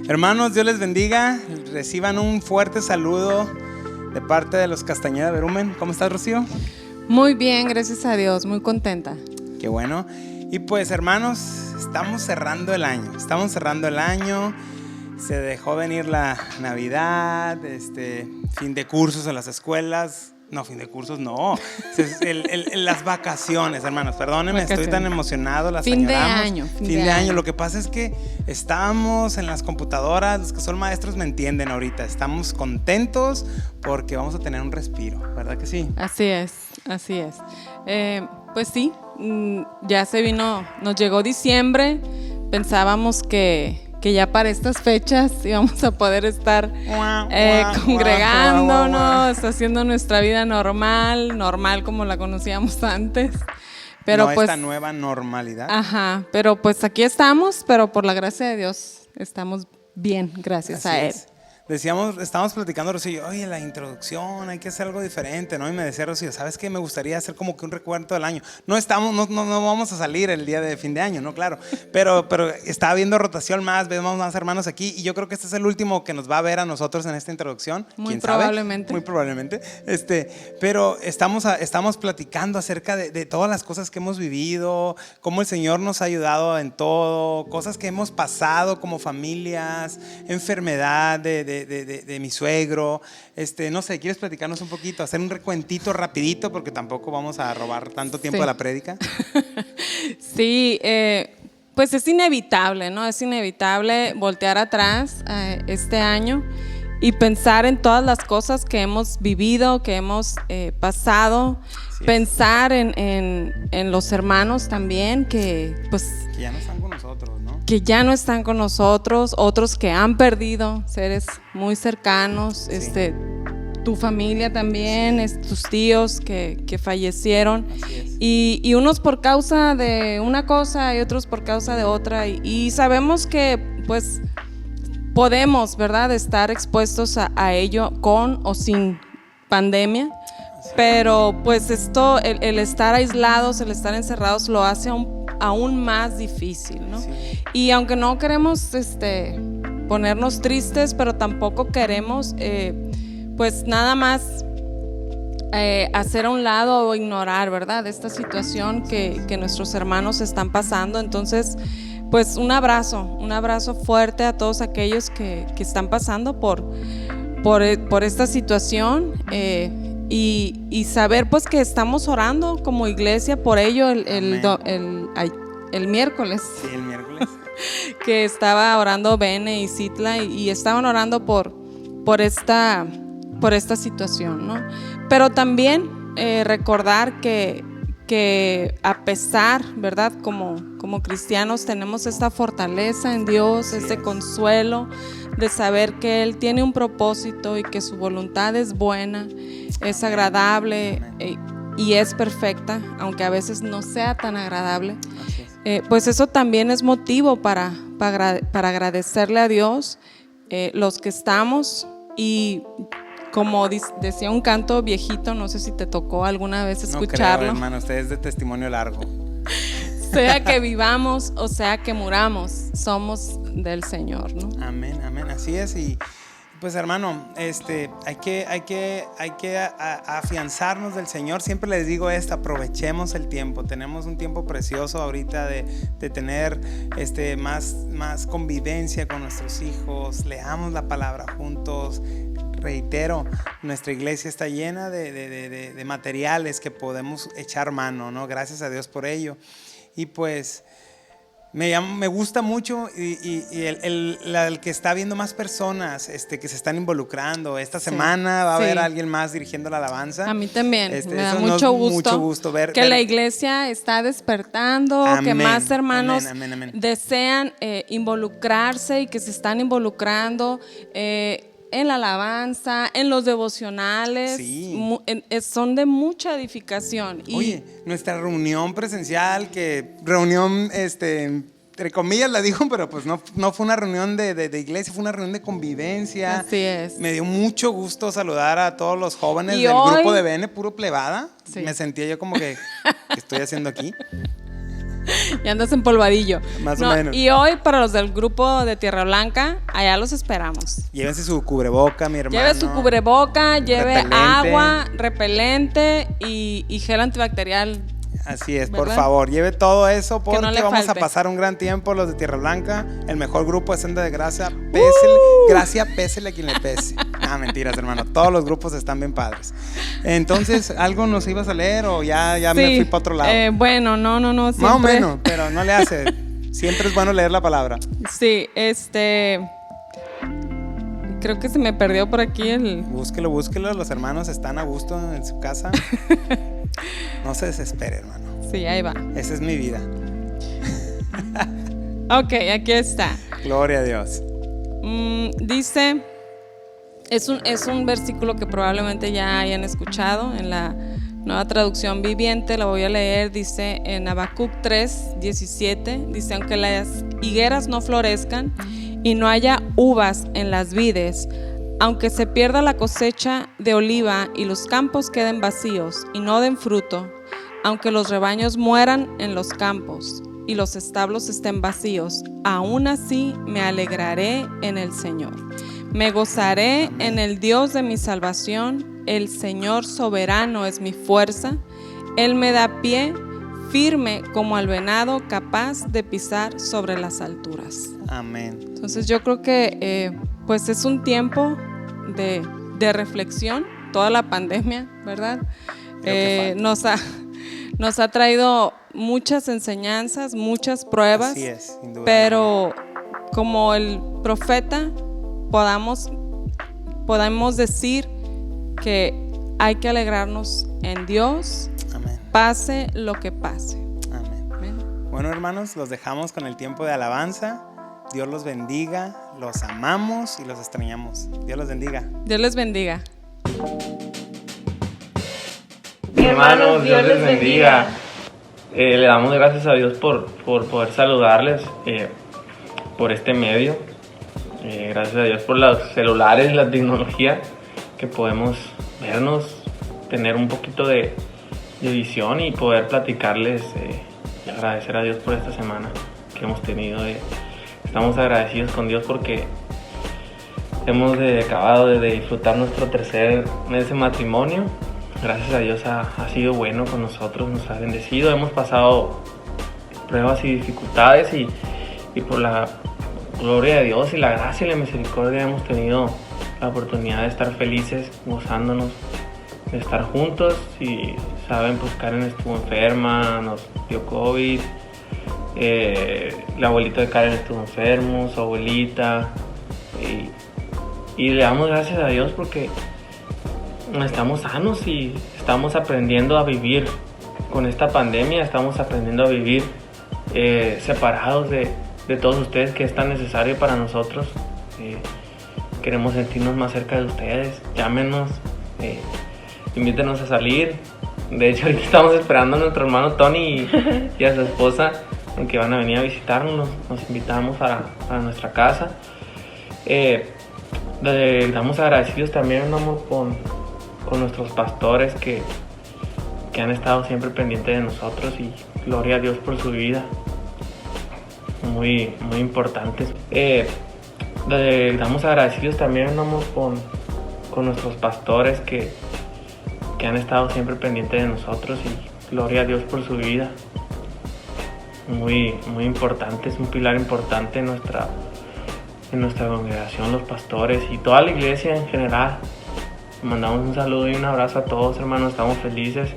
Hermanos, Dios les bendiga. Reciban un fuerte saludo de parte de los Castañeda Verumen. ¿Cómo estás, Rocío? Muy bien, gracias a Dios, muy contenta. Qué bueno. Y pues, hermanos, estamos cerrando el año. Se dejó venir la Navidad, fin de cursos en las escuelas. No, fin de cursos no. Las vacaciones, hermanos. Perdónenme, estoy tan emocionado. Las fin añoramos. Fin de año. Lo que pasa es que estamos en las computadoras. Los que son maestros me entienden ahorita. Estamos contentos porque vamos a tener un respiro, ¿verdad que sí? Así es. Pues sí, ya nos llegó diciembre. Pensábamos que ya para estas fechas íbamos a poder estar congregándonos, haciendo nuestra vida normal como la conocíamos antes. Pero no pues, esta nueva normalidad. Ajá, pero pues aquí estamos, pero por la gracia de Dios estamos bien, gracias a Él. Estábamos platicando, Rocío, oye, la introducción, hay que hacer algo diferente, ¿no? Y me decía Rocío, ¿sabes qué? Me gustaría hacer como que un recuento del año. No vamos a salir el día de fin de año, ¿no? Claro, pero está habiendo rotación vemos más hermanos aquí, y yo creo que este es el último que nos va a ver a nosotros en esta introducción. Muy probablemente. Muy probablemente. Pero estamos platicando acerca de todas las cosas que hemos vivido, cómo el Señor nos ha ayudado en todo, cosas que hemos pasado como familias, enfermedad de mi suegro. No sé, ¿quieres platicarnos un poquito? Hacer un recuentito rapidito, porque tampoco vamos a robar tanto tiempo de la prédica. Sí, pues es inevitable, ¿no? Es inevitable voltear atrás este año y pensar en todas las cosas que hemos vivido, que hemos pasado. Pensar en los hermanos también que ya no están con nosotros, ¿no? Que ya no están con nosotros, otros que han perdido seres muy cercanos, sí. Tu familia también, sí. Tus tíos que fallecieron. Así es. Y unos por causa de una cosa y otros por causa de otra, y sabemos que pues podemos, ¿verdad?, estar expuestos a ello con o sin pandemia. Pero pues el estar aislados, el estar encerrados lo hace aún más difícil, ¿no? Sí. Y aunque no queremos ponernos tristes, pero tampoco queremos pues nada más hacer a un lado o ignorar, ¿verdad?, esta situación que nuestros hermanos están pasando. Entonces, pues un abrazo fuerte a todos aquellos que están pasando por esta situación. Y saber pues que estamos orando como iglesia por ello. El el miércoles. Sí, el miércoles. Que estaba orando Bene y Citla y estaban orando por esta situación, ¿no? Pero también recordar que a pesar, ¿verdad? Como cristianos tenemos esta fortaleza en Dios, este consuelo de saber que Él tiene un propósito y que su voluntad es buena, es agradable y es perfecta, aunque a veces no sea tan agradable. Pues eso también es motivo para agradecerle a Dios los que estamos. Y como decía un canto viejito, no sé si te tocó alguna vez escucharlo. No creo, hermano, usted es de testimonio largo. Sea que vivamos o sea que muramos, somos del Señor, ¿no? Amén, amén, así es. Y pues hermano, hay que afianzarnos del Señor. Siempre les digo aprovechemos el tiempo. Tenemos un tiempo precioso ahorita de tener más convivencia con nuestros hijos. Leamos la palabra juntos. Reitero, nuestra iglesia está llena de materiales que podemos echar mano, ¿no? Gracias a Dios por ello. Y pues me gusta mucho y el que está viendo más personas que se están involucrando. Esta semana va a haber alguien más dirigiendo la alabanza. A mí también, me da mucho gusto ver que la iglesia está despertando, amén, que más hermanos desean involucrarse y que se están involucrando en la alabanza, en los devocionales, son de mucha edificación. Oye, nuestra reunión presencial, entre comillas la digo, pero pues no fue una reunión de iglesia, fue una reunión de convivencia. Así es. Me dio mucho gusto saludar a todos los jóvenes del grupo de Bene, puro plebada. Sí. Me sentía yo como que ¿qué estoy haciendo aquí? Y andas empolvadillo. Más o menos. Y hoy para los del grupo de Tierra Blanca, allá los esperamos. Llévense su cubreboca, mi hermano. Lleve su cubreboca, lleve agua, repelente y gel antibacterial. Así es, ¿verdad? Por favor, lleve todo eso porque no vamos a pasar un gran tiempo los de Tierra Blanca, el mejor grupo de Senda de Gracia. Gracia, pésele a quien le pese. Mentiras, hermano, todos los grupos están bien padres. Entonces, ¿algo nos ibas a leer o ya me fui para otro lado? Bueno, no, siempre. Más o menos, pero no le hace. Siempre es bueno leer la palabra. Sí, creo que se me perdió por aquí el... Búsquelo, los hermanos están a gusto en su casa. No se desespere, hermano. Sí, ahí va. Esa es mi vida. Ok, aquí está. Gloria a Dios. Dice, es un versículo que probablemente ya hayan escuchado en la Nueva Traducción Viviente. La voy a leer. Dice en Habacuc 3:17, dice: aunque las higueras no florezcan y no haya uvas en las vides, aunque se pierda la cosecha de oliva y los campos queden vacíos y no den fruto, aunque los rebaños mueran en los campos y los establos estén vacíos, aún así me alegraré en el Señor. Me gozaré en el Dios de mi salvación. El Señor soberano es mi fuerza. Él me da pie firme como al venado, capaz de pisar sobre las alturas. Amén. Entonces yo creo que pues es un tiempo de reflexión. Toda la pandemia, ¿verdad? Nos ha traído muchas enseñanzas, muchas pruebas. Así es, sin duda. Pero como el profeta podamos decir que hay que alegrarnos en Dios. Amén. Pase lo que pase. Amén. Amén. Bueno, hermanos, los dejamos con el tiempo de alabanza. Dios los bendiga, los amamos y los extrañamos. Dios los bendiga. Dios les bendiga. Hermanos, Dios les bendiga. Le damos gracias a Dios por poder saludarles por este medio. Gracias a Dios por los celulares, la tecnología, que podemos vernos, tener un poquito de visión y poder platicarles y agradecer a Dios por esta semana que hemos tenido. Estamos agradecidos con Dios porque hemos acabado de disfrutar nuestro tercer mes de matrimonio. Gracias a Dios ha sido bueno con nosotros, nos ha bendecido. Hemos pasado pruebas y dificultades y por la gloria de Dios y la gracia y la misericordia hemos tenido la oportunidad de estar felices, gozándonos, de estar juntos. Y saben, pues Karen estuvo enferma, nos dio COVID, La abuelita de Karen estuvo enfermo, su abuelita. Y le damos gracias a Dios porque estamos sanos y estamos aprendiendo a vivir con esta pandemia. Estamos aprendiendo a vivir separados de todos ustedes, que es tan necesario para nosotros. Queremos sentirnos más cerca de ustedes. Llámenos, invítenos a salir. De hecho, ahorita estamos esperando a nuestro hermano Tony y a su esposa, que van a venir a visitarnos. Nos invitamos a nuestra casa. Estamos agradecidos también, amor, con nuestros pastores que han estado siempre pendientes de nosotros, y gloria a Dios por su vida. Muy, muy importantes. Estamos agradecidos también, amor, con nuestros pastores que han estado siempre pendientes de nosotros, y gloria a Dios por su vida. Muy, muy importante, es un pilar importante en nuestra congregación, los pastores y toda la iglesia en general. Mandamos un saludo y un abrazo a todos, hermanos. Estamos felices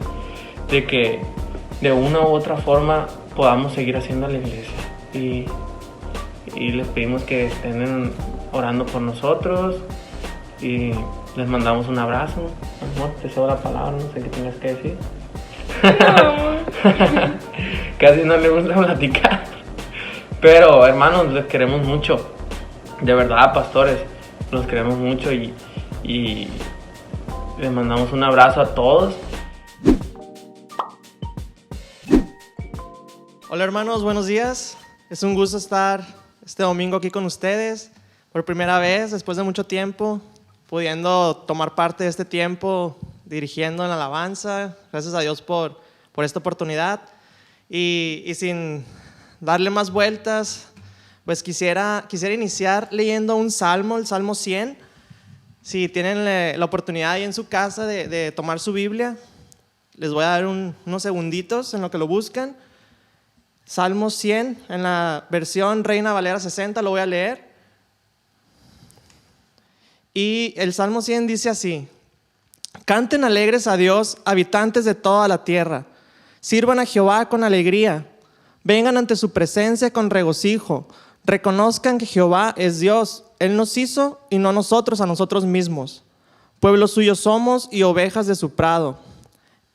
de que de una u otra forma podamos seguir haciendo la iglesia, y les pedimos que estén orando por nosotros, y les mandamos un abrazo. Amor, te cedo la palabra, no sé qué tengas que decir. Casi no le gusta platicar, pero hermanos, les queremos mucho, de verdad, pastores, los queremos mucho, y les mandamos un abrazo a todos. Hola hermanos, buenos días. Es un gusto estar este domingo aquí con ustedes por primera vez después de mucho tiempo, pudiendo tomar parte de este tiempo dirigiendo en la alabanza. Gracias a Dios por esta oportunidad. Y sin darle más vueltas, pues quisiera iniciar leyendo un salmo, el Salmo 100. Si tienen la oportunidad ahí en su casa de tomar su Biblia, les voy a dar unos segunditos en lo que lo buscan. Salmo 100, en la versión Reina Valera 60, lo voy a leer. Y el Salmo 100 dice así: canten alegres a Dios, habitantes de toda la tierra. Sirvan a Jehová con alegría. Vengan ante su presencia con regocijo. Reconozcan que Jehová es Dios. Él nos hizo y no nosotros a nosotros mismos. Pueblo suyo somos y ovejas de su prado.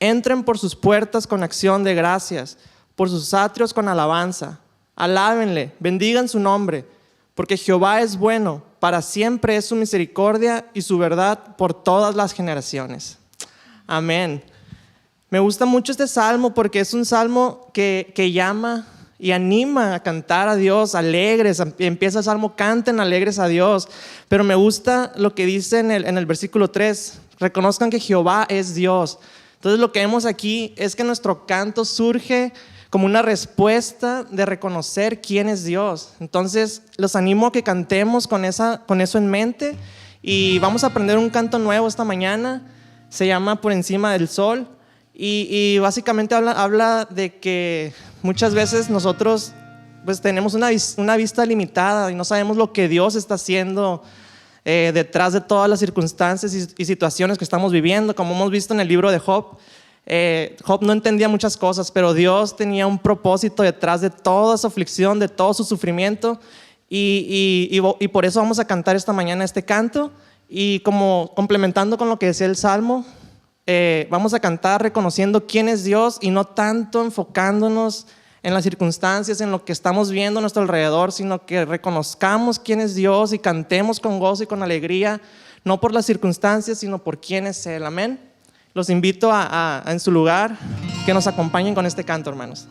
Entren por sus puertas con acción de gracias, por sus atrios con alabanza. Alábenle, bendigan su nombre, porque Jehová es bueno, para siempre es su misericordia y su verdad por todas las generaciones. Amén. Me gusta mucho este salmo porque es un salmo que llama y anima a cantar a Dios alegres. Empieza el salmo: canten alegres a Dios. Pero me gusta lo que dice en el versículo 3: reconozcan que Jehová es Dios. Entonces lo que vemos aquí es que nuestro canto surge como una respuesta de reconocer quién es Dios. Entonces los animo a que cantemos con eso en mente, y vamos a aprender un canto nuevo esta mañana. Se llama Por encima del sol, y básicamente habla de que muchas veces nosotros pues tenemos una vista limitada y no sabemos lo que Dios está haciendo detrás de todas las circunstancias y situaciones que estamos viviendo. Como hemos visto en el libro de Job, Job no entendía muchas cosas, pero Dios tenía un propósito detrás de toda su aflicción, de todo su sufrimiento, y por eso vamos a cantar esta mañana este canto. Y como complementando con lo que decía el Salmo, vamos a cantar reconociendo quién es Dios y no tanto enfocándonos en las circunstancias, en lo que estamos viendo a nuestro alrededor, sino que reconozcamos quién es Dios y cantemos con gozo y con alegría, no por las circunstancias, sino por quién es Él. Amén. Los invito a en su lugar, que nos acompañen con este canto, hermanos.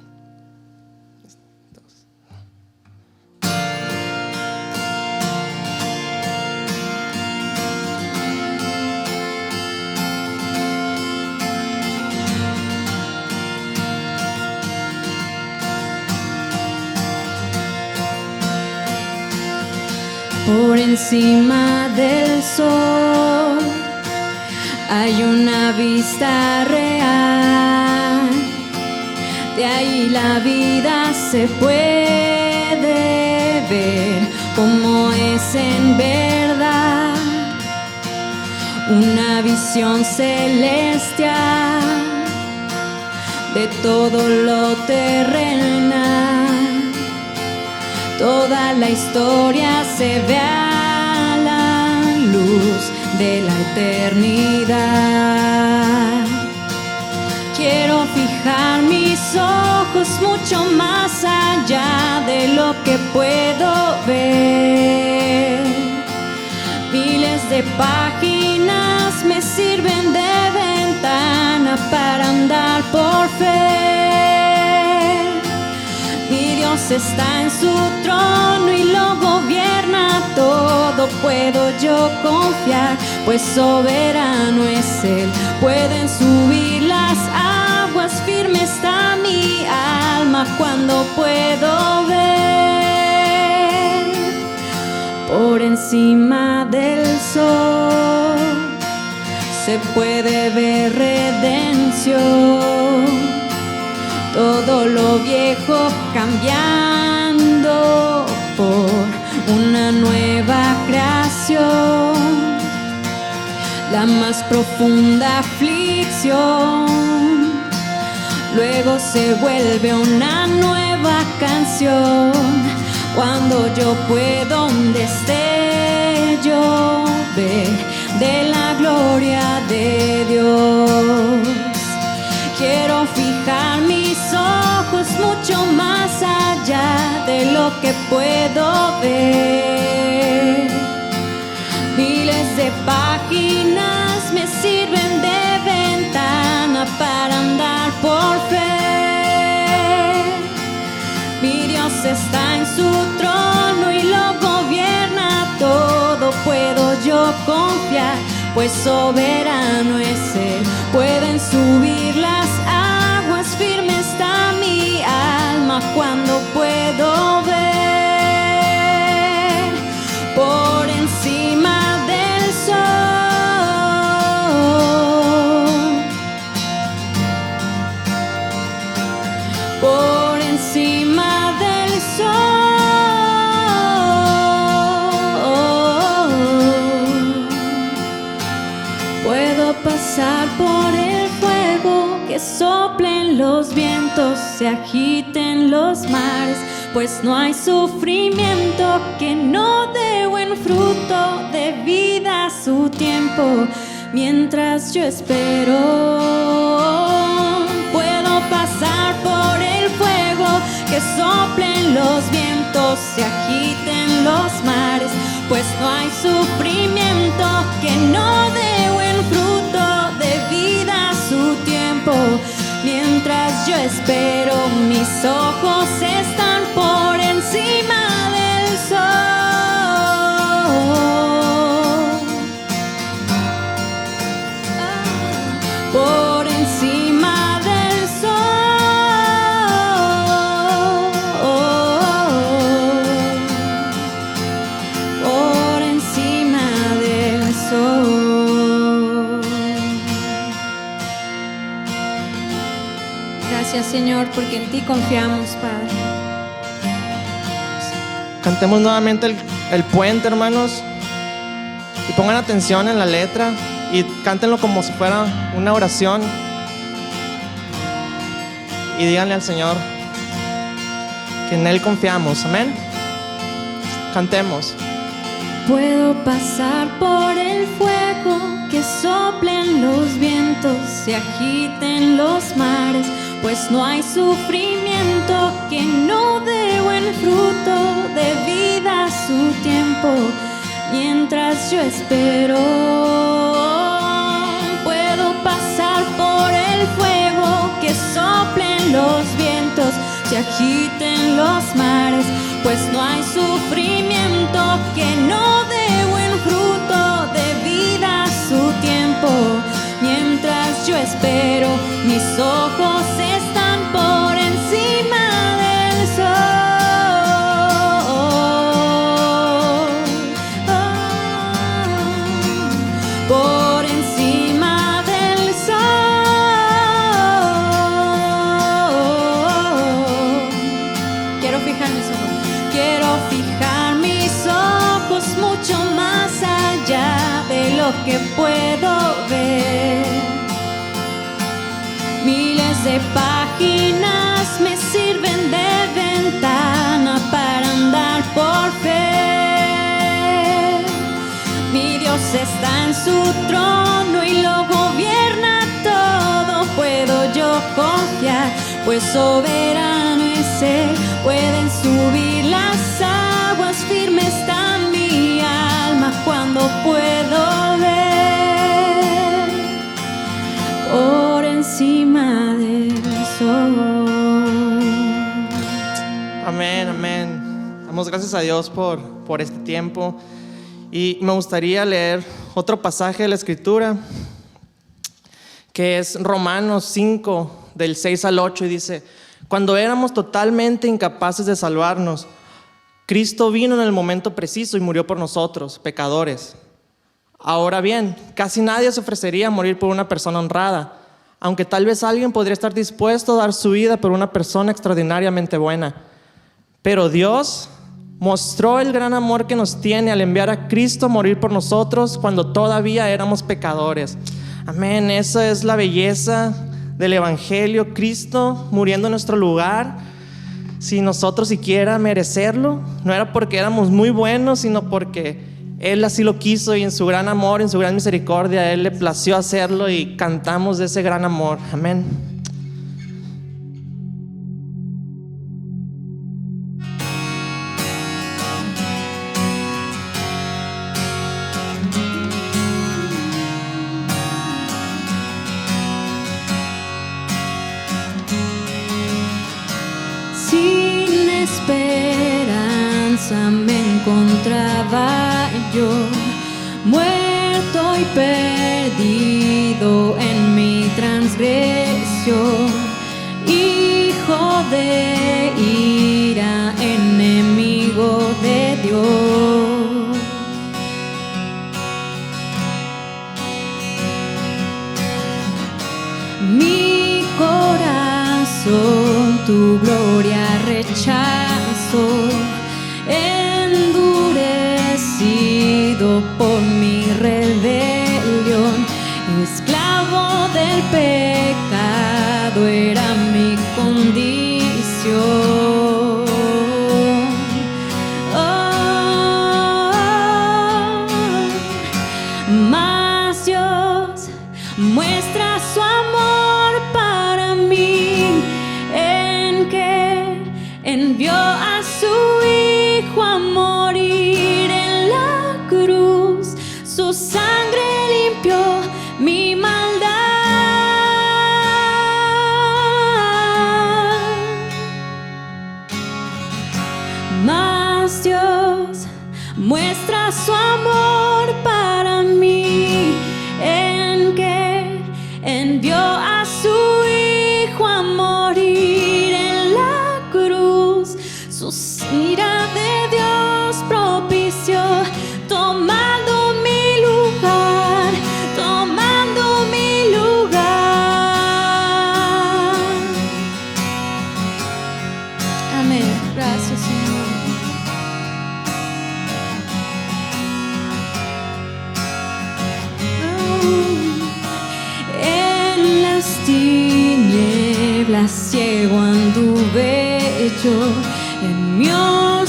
Por encima del sol hay una vista real, de ahí la vida se puede ver como es en verdad, una visión celestial de todo lo terrenal. Toda la historia se ve a la luz de la eternidad. Quiero fijar mis ojos mucho más allá de lo que puedo ver. Miles de páginas me sirven de ventana para andar por fe. Mi Dios está en su trono y lo gobierna todo. Puedo yo confiar, pues soberano es Él. Pueden subir las aguas, firme está mi alma cuando puedo ver por encima del sol. Se puede ver redención, todo lo viejo cambiando por una nueva creación. La más profunda aflicción luego se vuelve una nueva canción. Cuando yo puedo un destello ver de la gloria de Dios. Quiero fijar mis ojos mucho más allá de lo que puedo ver. Miles de páginas me sirven de ventana para andar por fe. Mi Dios está en su trono y lo gobierna todo. Puedo yo confiar, pues soberano es Él. Pueden subir las aguas, firme está mi alma cuando puedo ver por encima del sol. Por encima del sol. Puedo pasar por el fuego, que soplen los vientos, se agiten los mares, pues no hay sufrimiento que no dé buen fruto, de vida a su tiempo. Mientras yo espero, puedo pasar por el fuego, que soplen los vientos, se agiten los mares, pues no hay sufrimiento que no dé buen fruto, de vida a su tiempo. Mientras yo espero, mis ojos están por encima del sol. Por encima del sol. Por encima del sol. Gracias, Señor, porque en ti confiamos, Padre. Cantemos nuevamente el puente, hermanos. Y pongan atención en la letra. Y cántenlo como si fuera una oración. Y díganle al Señor que en Él confiamos. Amén. Cantemos. Puedo pasar por el fuego, que soplen los vientos, se agiten los mares, pues no hay sufrimiento que no dé buen fruto, de vida a su tiempo. Mientras yo espero, puedo pasar por el fuego, que soplen los vientos, se agiten los mares, pues no hay sufrimiento que no dé buen fruto, de vida a su tiempo. Mientras yo espero, mis ojos están por encima del sol. Por encima del sol. Quiero fijar mis ojos. Quiero fijar mis ojos mucho más allá de lo que puedo ver. Miles de páginas me sirven de ventana para andar Dios está en su trono y lo gobierna todo. Puedo yo confiar, pues soberano es Él. Pueden subir las aguas, firme está mi alma cuando puedo ver por encima del sol. Amén, amén. Damos gracias a Dios por este tiempo. Y me gustaría leer otro pasaje de la Escritura, que es Romanos 5, del 6 al 8, y dice: cuando éramos totalmente incapaces de salvarnos, Cristo vino en el momento preciso y murió por nosotros, pecadores. Ahora bien, casi nadie se ofrecería a morir por una persona honrada, aunque tal vez alguien podría estar dispuesto a dar su vida por una persona extraordinariamente buena. Pero Dios mostró el gran amor que nos tiene al enviar a Cristo a morir por nosotros cuando todavía éramos pecadores. Amén, esa es la belleza del Evangelio, Cristo muriendo en nuestro lugar, sin nosotros siquiera merecerlo. No era porque éramos muy buenos, sino porque Él así lo quiso, y en su gran amor, en su gran misericordia, a Él le plació hacerlo, y cantamos de ese gran amor. Amén. Sin esperanza me encontraba yo, muerto y perdido en mi transgresión, hijo de ira, enemigo de Dios. Mi corazón tu gloria rechazo, endurecido por mi rebelión, esclavo del pecado era mi condición. Mas Dios muestra su amor para mí, en que envió a su Hijo a morir en la cruz. Su sangre limpió mi maldad. Mas Dios muestra su amor para mí, en que envió a su Hijo a morir en la cruz. Su ira de Dios propició, tomando mi lugar, tomando mi lugar. Amén. Gracias, Señor. En las tinieblas ciego anduve yo, en mi oscuridad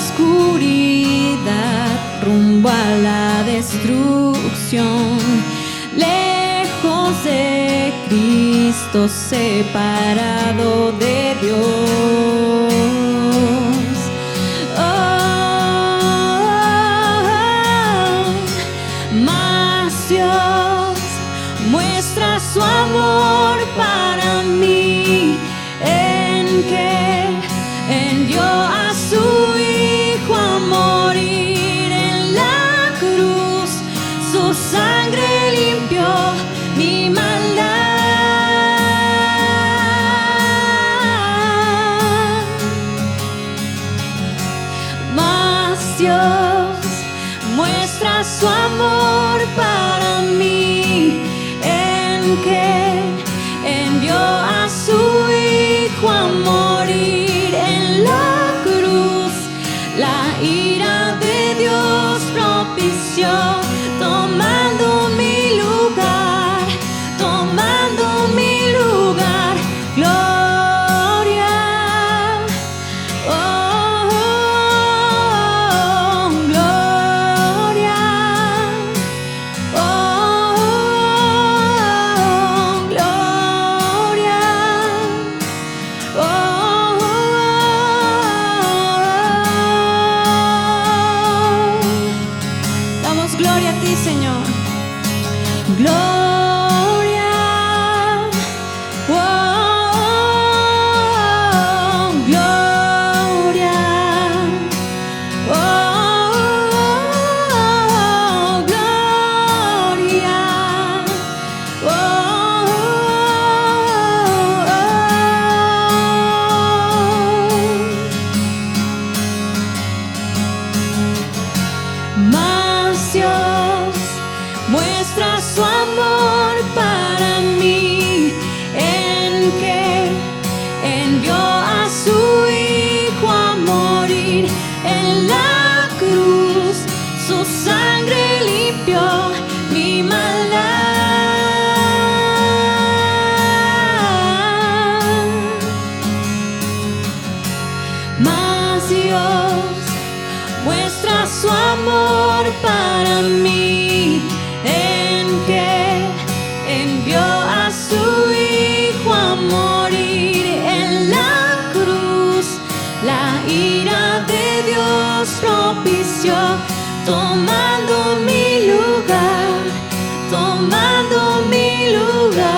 rumbo a la destrucción, lejos de Cristo, separado de Dios. Mas Dios muestra su amor para mí, en que envió a su Hijo a morir en la cruz. Su sangre limpió mi maldad. Mas Dios muestra su amor para mí, en que envió a su Hijo a morir en la cruz. La ira de Dios propició, tomando mi lugar, tomando mi lugar. Gloria, oh, gloria. para mí, en que envió a su Hijo a morir en la cruz. La ira de Dios propició, tomando mi lugar, tomando mi lugar.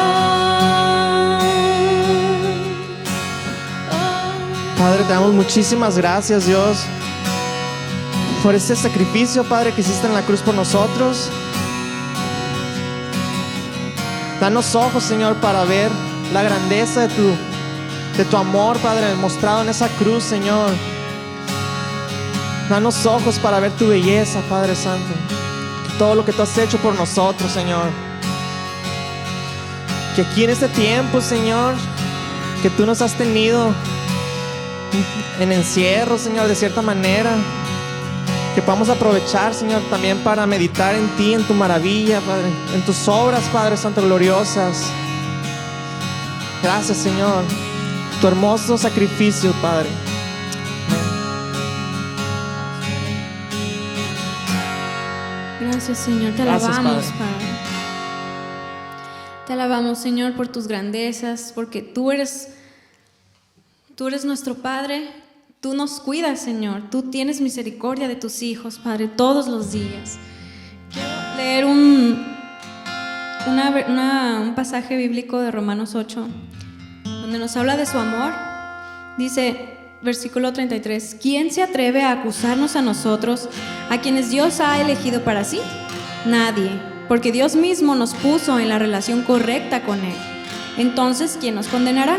Padre, te damos muchísimas gracias, Dios, por este sacrificio, Padre, que hiciste en la cruz por nosotros. Danos ojos, Señor, para ver la grandeza de tu amor, Padre, mostrado en esa cruz, Señor. Danos ojos para ver tu belleza, Padre Santo. Todo lo que tú has hecho por nosotros, Señor. Que aquí en este tiempo, Señor, que tú nos has tenido en encierro, Señor, de cierta manera, que podamos aprovechar, Señor, también para meditar en ti, en tu maravilla, Padre, en tus obras, Padre Santo, gloriosas. Gracias, Señor, tu hermoso sacrificio, Padre. Gracias, Señor, te Gracias, alabamos, Padre. Padre. Te alabamos, Señor, por tus grandezas, porque tú eres nuestro Padre. Tú nos cuidas, Señor. Tú tienes misericordia de tus hijos, Padre, todos los días. Quiero leer un pasaje bíblico de Romanos 8, donde nos habla de su amor. Dice, versículo 33, ¿quién se atreve a acusarnos a nosotros, a quienes Dios ha elegido para sí? Nadie, porque Dios mismo nos puso en la relación correcta con Él. Entonces, ¿quién nos condenará?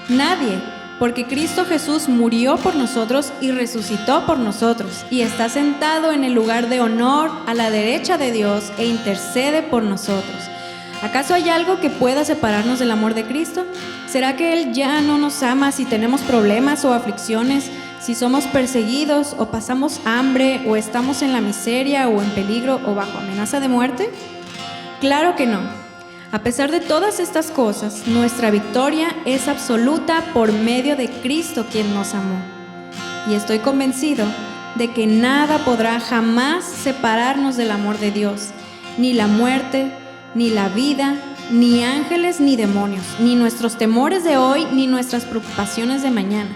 Nadie, porque Cristo Jesús murió por nosotros y resucitó por nosotros, y está sentado en el lugar de honor a la derecha de Dios e intercede por nosotros. ¿Acaso hay algo que pueda separarnos del amor de Cristo? ¿Será que Él ya no nos ama si tenemos problemas o aflicciones, si somos perseguidos o pasamos hambre o estamos en la miseria o en peligro o bajo amenaza de muerte? Claro que no. A pesar de todas estas cosas, nuestra victoria es absoluta por medio de Cristo, quien nos amó. Y estoy convencido de que nada podrá jamás separarnos del amor de Dios, ni la muerte, ni la vida, ni ángeles, ni demonios, ni nuestros temores de hoy, ni nuestras preocupaciones de mañana.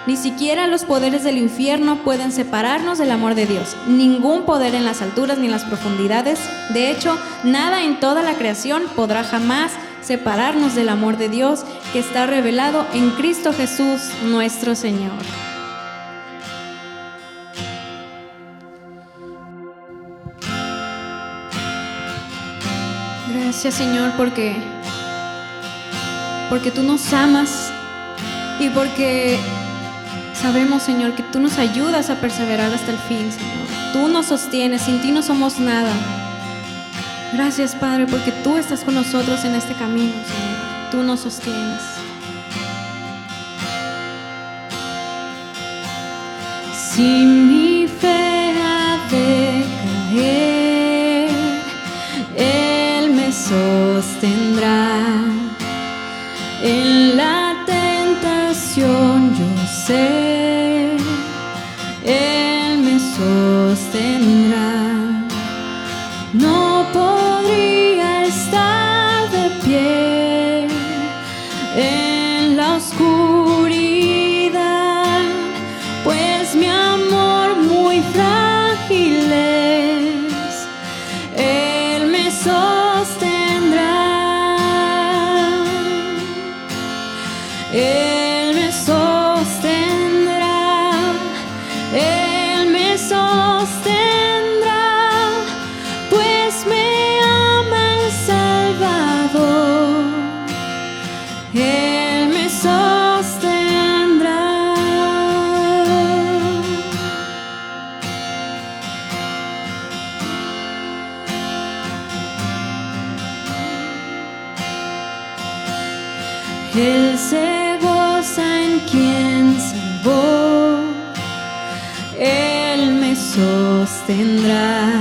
Ni siquiera los poderes del infierno pueden separarnos del amor de Dios. Ningún poder en las alturas ni en las profundidades. De hecho, nada en toda la creación podrá jamás separarnos del amor de Dios que está revelado en Cristo Jesús, nuestro Señor. Gracias, Señor, porque tú nos amas y porque sabemos, Señor, que tú nos ayudas a perseverar hasta el fin, Señor. Tú nos sostienes, sin ti no somos nada. Gracias, Padre, porque tú estás con nosotros en este camino, Señor. Tú nos sostienes. Si mi fe ha de caer, Él me sostendrá. En la tentación yo sé, Él me sostendrá. No podría estar de pie en la oscuridad, pues mi amor muy frágil es. Él me sostendrá. Él me sostendrá, Él me sostendrá, pues me ama el Salvador. Él me sostendrá. Él se goza en quien salvó, Él me sostendrá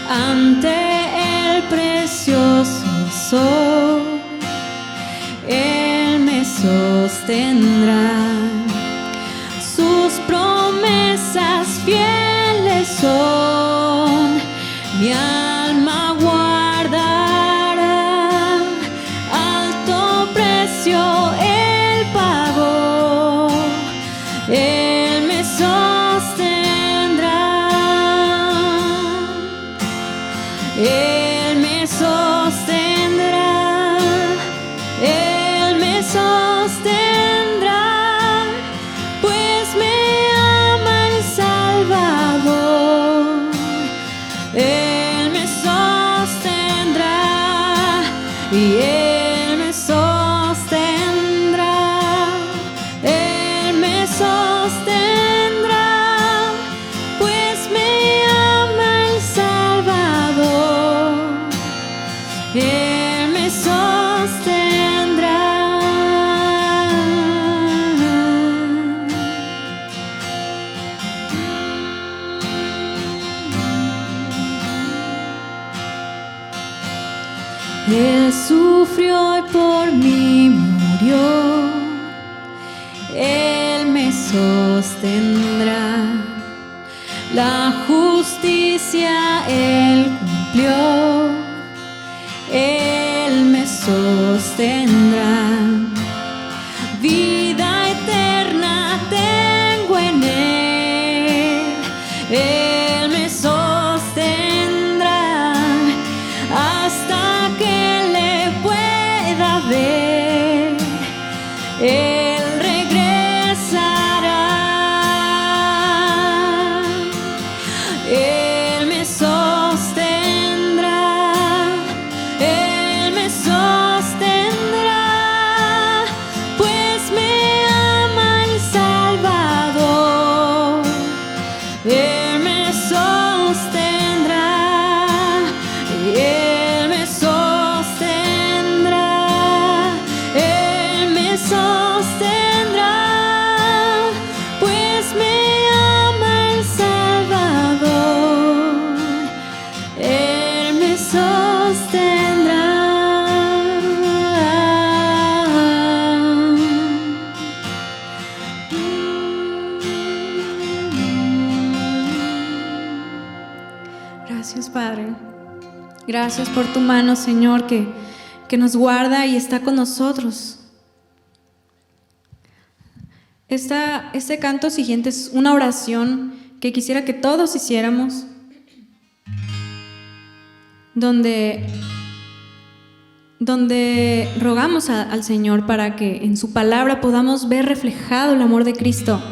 ante el precioso sol. Él me sostendrá, sus promesas fieles son. mi alma guardará, alto precio Él pagó, Él me sostendrá, Él me sostendrá, Él me sostendrá, pues me ama el Salvador. Él me sostendrá y Él me sostendrá, Él me sostendrá, pues me ama el Salvador. Él me sostendrá. Él sufrió y por mí murió, Él me sostendrá, la justicia Él cumplió, Él me sostendrá, vida eterna tengo en Él, Él me sostendrá, hasta que le pueda ver, Él regresará, Él me sostendrá, Él me sostendrá, pues me ama el Salvador. Él me sostendrá, Él me sostendrá, Él me sostendrá, pues me ama el Salvador. Él me sostendrá. Gracias, Padre. Gracias por tu mano, Señor, que nos guarda y está con nosotros. Este canto siguiente es una oración que quisiera que todos hiciéramos, donde rogamos al Señor para que en su palabra podamos ver reflejado el amor de Cristo.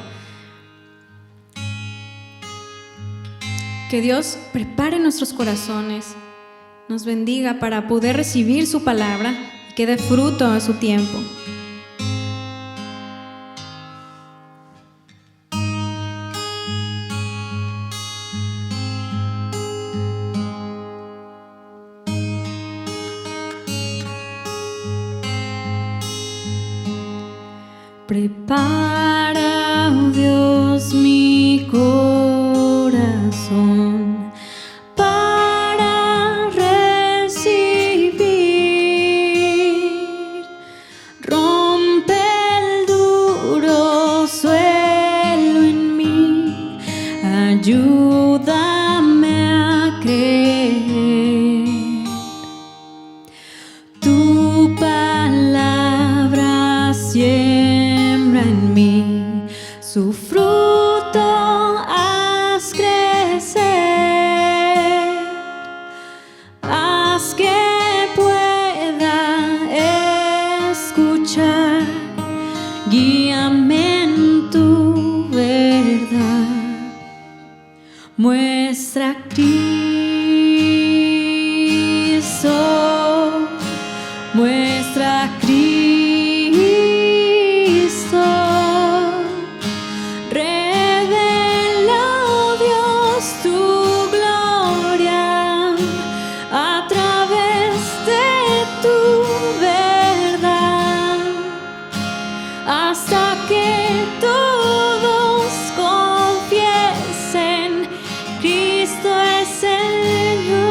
Que Dios prepare nuestros corazones, nos bendiga para poder recibir su palabra y que dé fruto a su tiempo. Prepara, oh Dios, mi corazón para recibir. Rompe el duro suelo en mí, ayúdame a creer. Tu palabra siembra en mí, su fruto haz crecer, haz que pueda escuchar, guíame en tu verdad, muestra a Cristo, muestra a Cristo. Revela, oh Dios, tu gloria a través de tu verdad, hasta que todos confiesen Cristo es Señor.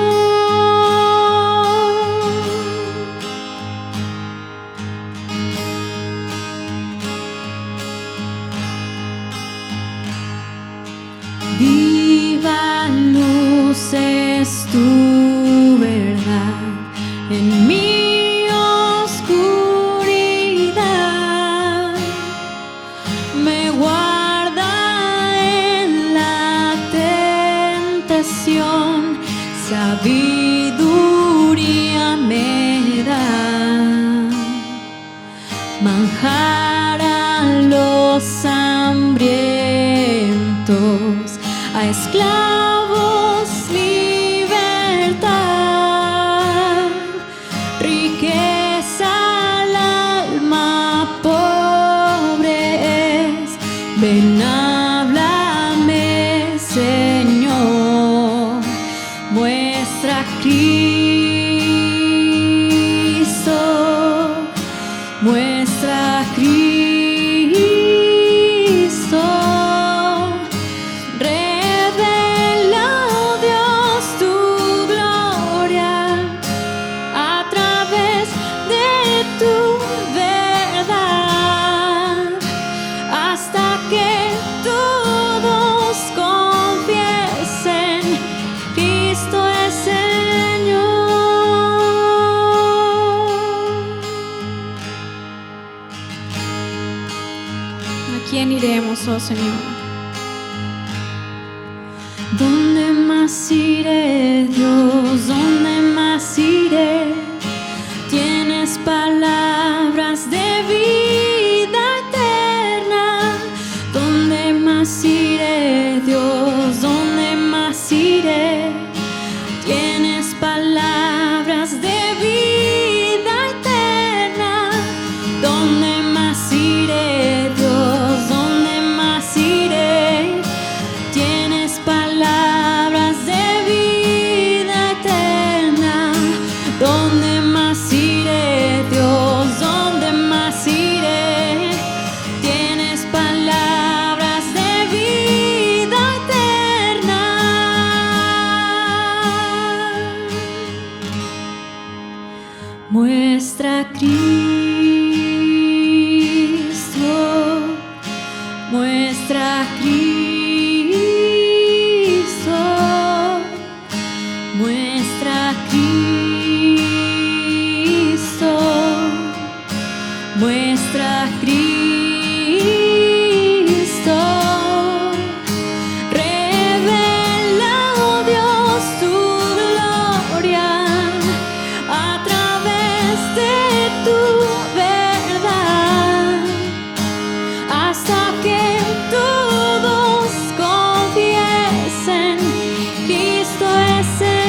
Viva luz es tu verdad en mi oscuridad. Me guarda en la tentación, sabiduría me da. Manjar a los hambrientos, a esclavos libertad, riqueza al alma pobre es. Ven, háblame, Señor, muestra a Cristo, muestra a Cristo. ¿Quién iremos, oh Señor? ¿Dónde más iré, Dios? ¿Dónde más iré? Tienes palabras de vida eterna. ¿Dónde más iré, Dios? ¿Dónde más iré? Tienes palabras de vida eterna. ¿Dónde más iré, Dios? ¿Dónde más iré? Tienes palabras de vida eterna. ¿Dónde más iré, Dios? ¿Dónde más iré? Tienes palabras de vida eterna. Muestra a Cristo, muestra a Cristo, muestra a Cristo, muestra a Cristo. Revela, oh Dios, tu gloria a través de tu verdad, hasta que todos confiesen Cristo es Señor.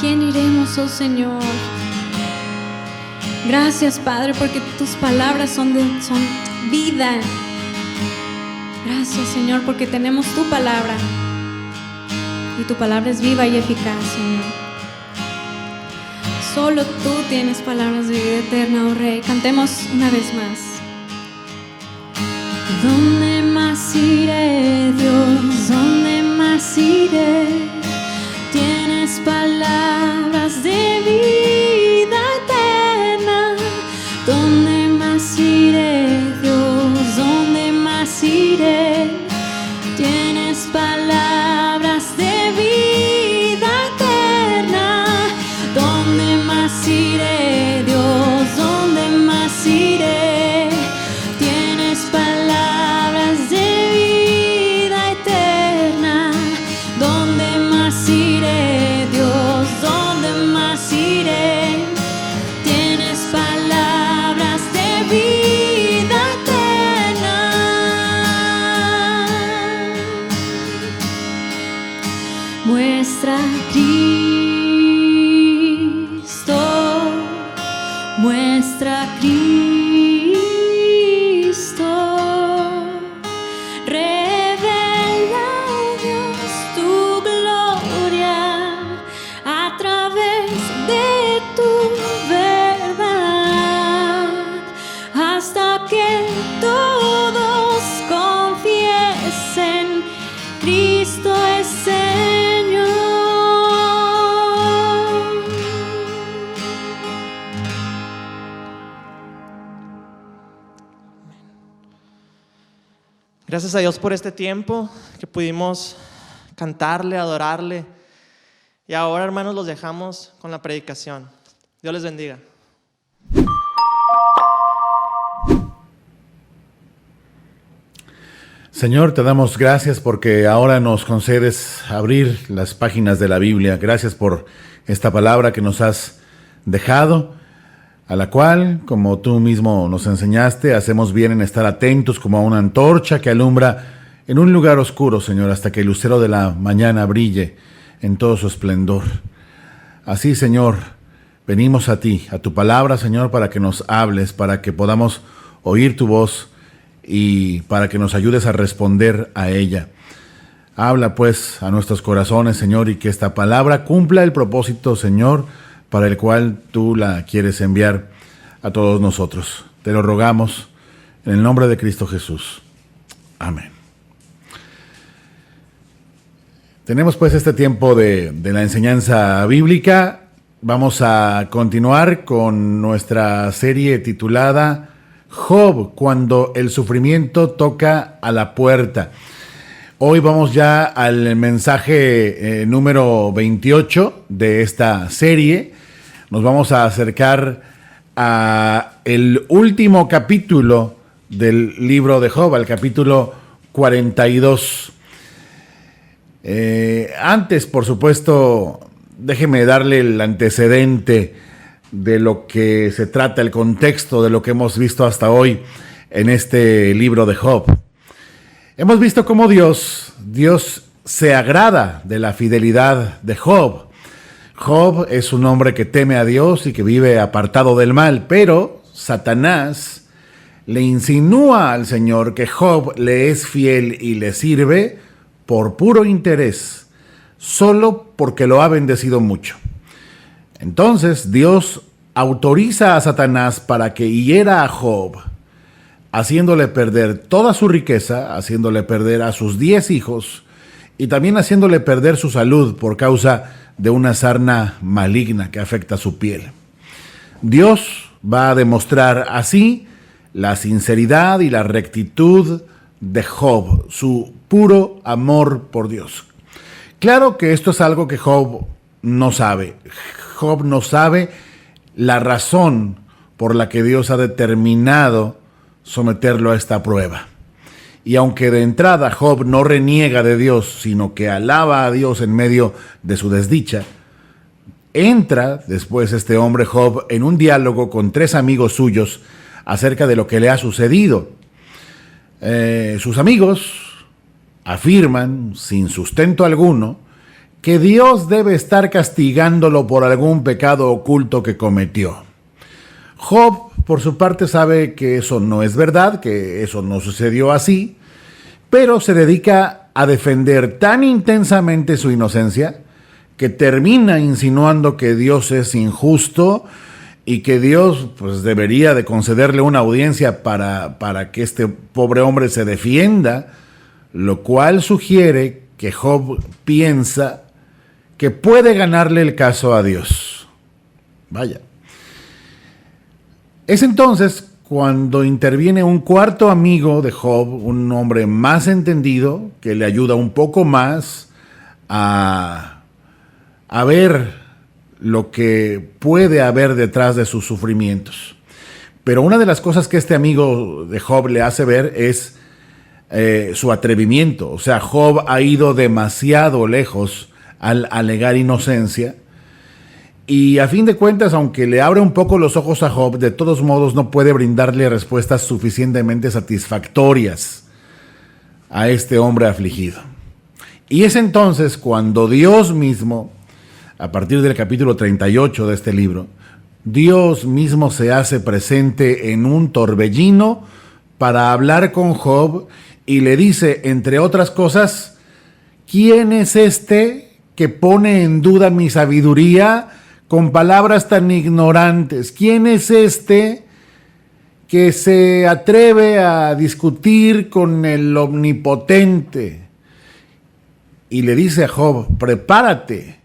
¿Quién iremos, oh Señor? Gracias, Padre, porque tus palabras son vida. Gracias, Señor, porque tenemos tu palabra y tu palabra es viva y eficaz, Señor. Solo tú tienes palabras de vida eterna, oh Rey. Cantemos una vez más. ¿Dónde más iré, Dios? ¿Dónde más iré? Tienes palabras de vida eterna. ¿Dónde más iré, Dios? ¿Dónde más iré? Tienes palabras de vida eterna. ¿Dónde más iré, Dios? ¿Dónde más iré? Tienes palabras de vida eterna. ¿Dónde más iré, Dios? ¿Dónde más iré? Tienes palabras de vida eterna. Muestra a Cristo, muestra a Cristo. Revela, oh Dios, tu gloria a través de tu verdad, hasta que todos confiesen Cristo es Señor. Gracias a Dios por este tiempo que pudimos cantarle, adorarle. Y ahora, hermanos, los dejamos con la predicación. Dios les bendiga. Señor, te damos gracias porque ahora nos concedes abrir las páginas de la Biblia. Gracias por esta palabra que nos has dejado, a la cual, como tú mismo nos enseñaste, hacemos bien en estar atentos como a una antorcha que alumbra en un lugar oscuro, Señor, hasta que el lucero de la mañana brille en todo su esplendor. Así, Señor, venimos a ti, a tu palabra, Señor, para que nos hables, para que podamos oír tu voz y para que nos ayudes a responder a ella. Habla pues a nuestros corazones, Señor, y que esta palabra cumpla el propósito, Señor, para el cual tú la quieres enviar a todos nosotros. Te lo rogamos en el nombre de Cristo Jesús. Amén. Tenemos pues este tiempo de la enseñanza bíblica. Vamos a continuar con nuestra serie titulada Job, cuando el sufrimiento toca a la puerta. Hoy vamos ya al mensaje número 28 de esta serie. Nos vamos a acercar a el último capítulo del libro de Job, al capítulo 42. Antes, por supuesto, déjeme darle el antecedente de lo que se trata, el contexto de lo que hemos visto hasta hoy en este libro de Job. Hemos visto cómo Dios se agrada de la fidelidad de Job. Job es un hombre que teme a Dios y que vive apartado del mal, pero Satanás le insinúa al Señor que Job le es fiel y le sirve por puro interés, solo porque lo ha bendecido mucho. Entonces Dios autoriza a Satanás para que hiera a Job, haciéndole perder toda su riqueza, haciéndole perder a sus 10 hijos y también haciéndole perder su salud por causa de una sarna maligna que afecta su piel. Dios va a demostrar así la sinceridad y la rectitud de Job, su puro amor por Dios. Claro que esto es algo que Job no sabe. Job no sabe la razón por la que Dios ha determinado someterlo a esta prueba. Y aunque de entrada Job no reniega de Dios, sino que alaba a Dios en medio de su desdicha, entra después este hombre Job en un diálogo con 3 amigos suyos acerca de lo que le ha sucedido. Sus amigos afirman, sin sustento alguno, que Dios debe estar castigándolo por algún pecado oculto que cometió. Job, por su parte, sabe que eso no es verdad, que eso no sucedió así, pero se dedica a defender tan intensamente su inocencia que termina insinuando que Dios es injusto y que Dios pues, debería de concederle una audiencia para que este pobre hombre se defienda, lo cual sugiere que Job piensa que puede ganarle el caso a Dios. Vaya. Es entonces cuando interviene un cuarto amigo de Job, un hombre más entendido, que le ayuda un poco más a ver lo que puede haber detrás de sus sufrimientos. Pero una de las cosas que este amigo de Job le hace ver es su atrevimiento. O sea, Job ha ido demasiado lejos al alegar inocencia. Y a fin de cuentas, aunque le abre un poco los ojos a Job, de todos modos no puede brindarle respuestas suficientemente satisfactorias a este hombre afligido. Y es entonces cuando Dios mismo, a partir del capítulo 38 de este libro, Dios mismo se hace presente en un torbellino para hablar con Job y le dice, entre otras cosas, ¿quién es este que pone en duda mi sabiduría con palabras tan ignorantes? ¿Quién es este que se atreve a discutir con el omnipotente? Y le dice a Job, prepárate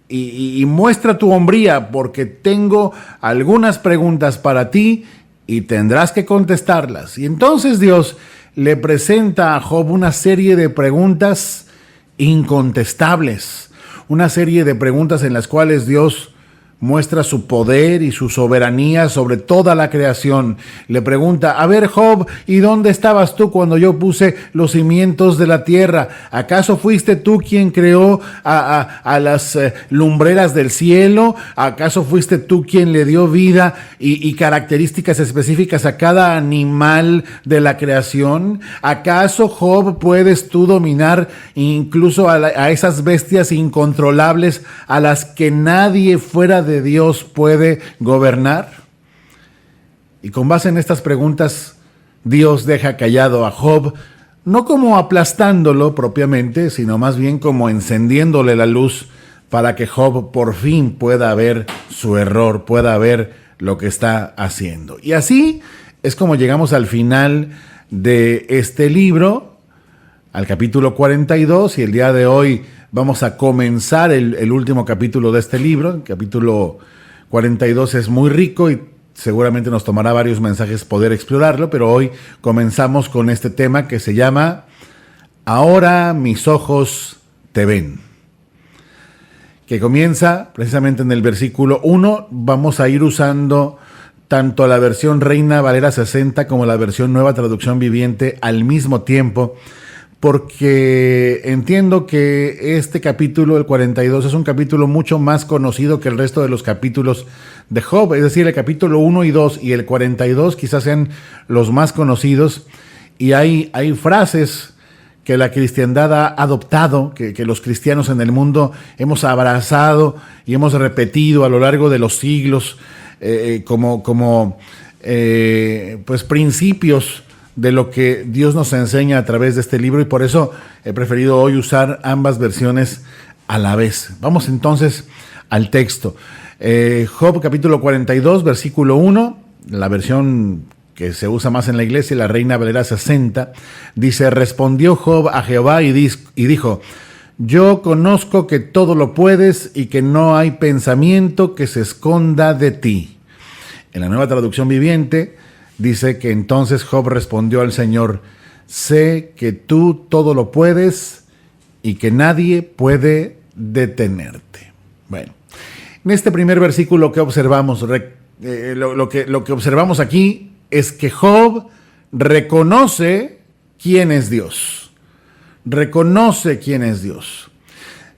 y muestra tu hombría, porque tengo algunas preguntas para ti y tendrás que contestarlas. Y entonces Dios le presenta a Job una serie de preguntas incontestables, una serie de preguntas en las cuales Dios muestra su poder y su soberanía sobre toda la creación. Le pregunta: a ver, Job, ¿y dónde estabas tú cuando yo puse los cimientos de la tierra? ¿Acaso fuiste tú quien creó a las lumbreras del cielo? ¿Acaso fuiste tú quien le dio vida y características específicas a cada animal de la creación? ¿Acaso, Job, puedes tú dominar incluso a esas bestias incontrolables a las que nadie fuera de Dios puede gobernar? Y con base en estas preguntas, Dios deja callado a Job, no como aplastándolo propiamente, sino más bien como encendiéndole la luz para que Job por fin pueda ver su error, pueda ver lo que está haciendo. Y así es como llegamos al final de este libro, al capítulo 42, y el día de hoy vamos a comenzar el último capítulo de este libro. El capítulo 42 es muy rico y seguramente nos tomará varios mensajes poder explorarlo, pero hoy comenzamos con este tema que se llama Ahora mis ojos te ven, que comienza precisamente en el versículo 1. Vamos a ir usando tanto la versión Reina Valera 60 como la versión Nueva Traducción Viviente al mismo tiempo, porque entiendo que este capítulo, el 42, es un capítulo mucho más conocido que el resto de los capítulos de Job. Es decir, el capítulo 1 y 2 y el 42 quizás sean los más conocidos, y hay frases que la cristiandad ha adoptado, que los cristianos en el mundo hemos abrazado y hemos repetido a lo largo de los siglos como principios de lo que Dios nos enseña a través de este libro, y por eso he preferido hoy usar ambas versiones a la vez. Vamos entonces al texto. Job capítulo 42, versículo 1, la versión que se usa más en la iglesia, la Reina Valera 60, dice: respondió Job a Jehová y dijo: yo conozco que todo lo puedes y que no hay pensamiento que se esconda de ti. En la Nueva Traducción Viviente dice que entonces Job respondió al Señor: sé que tú todo lo puedes y que nadie puede detenerte. Bueno, en este primer versículo que observamos, lo que observamos aquí es que Job reconoce quién es Dios. Reconoce quién es Dios.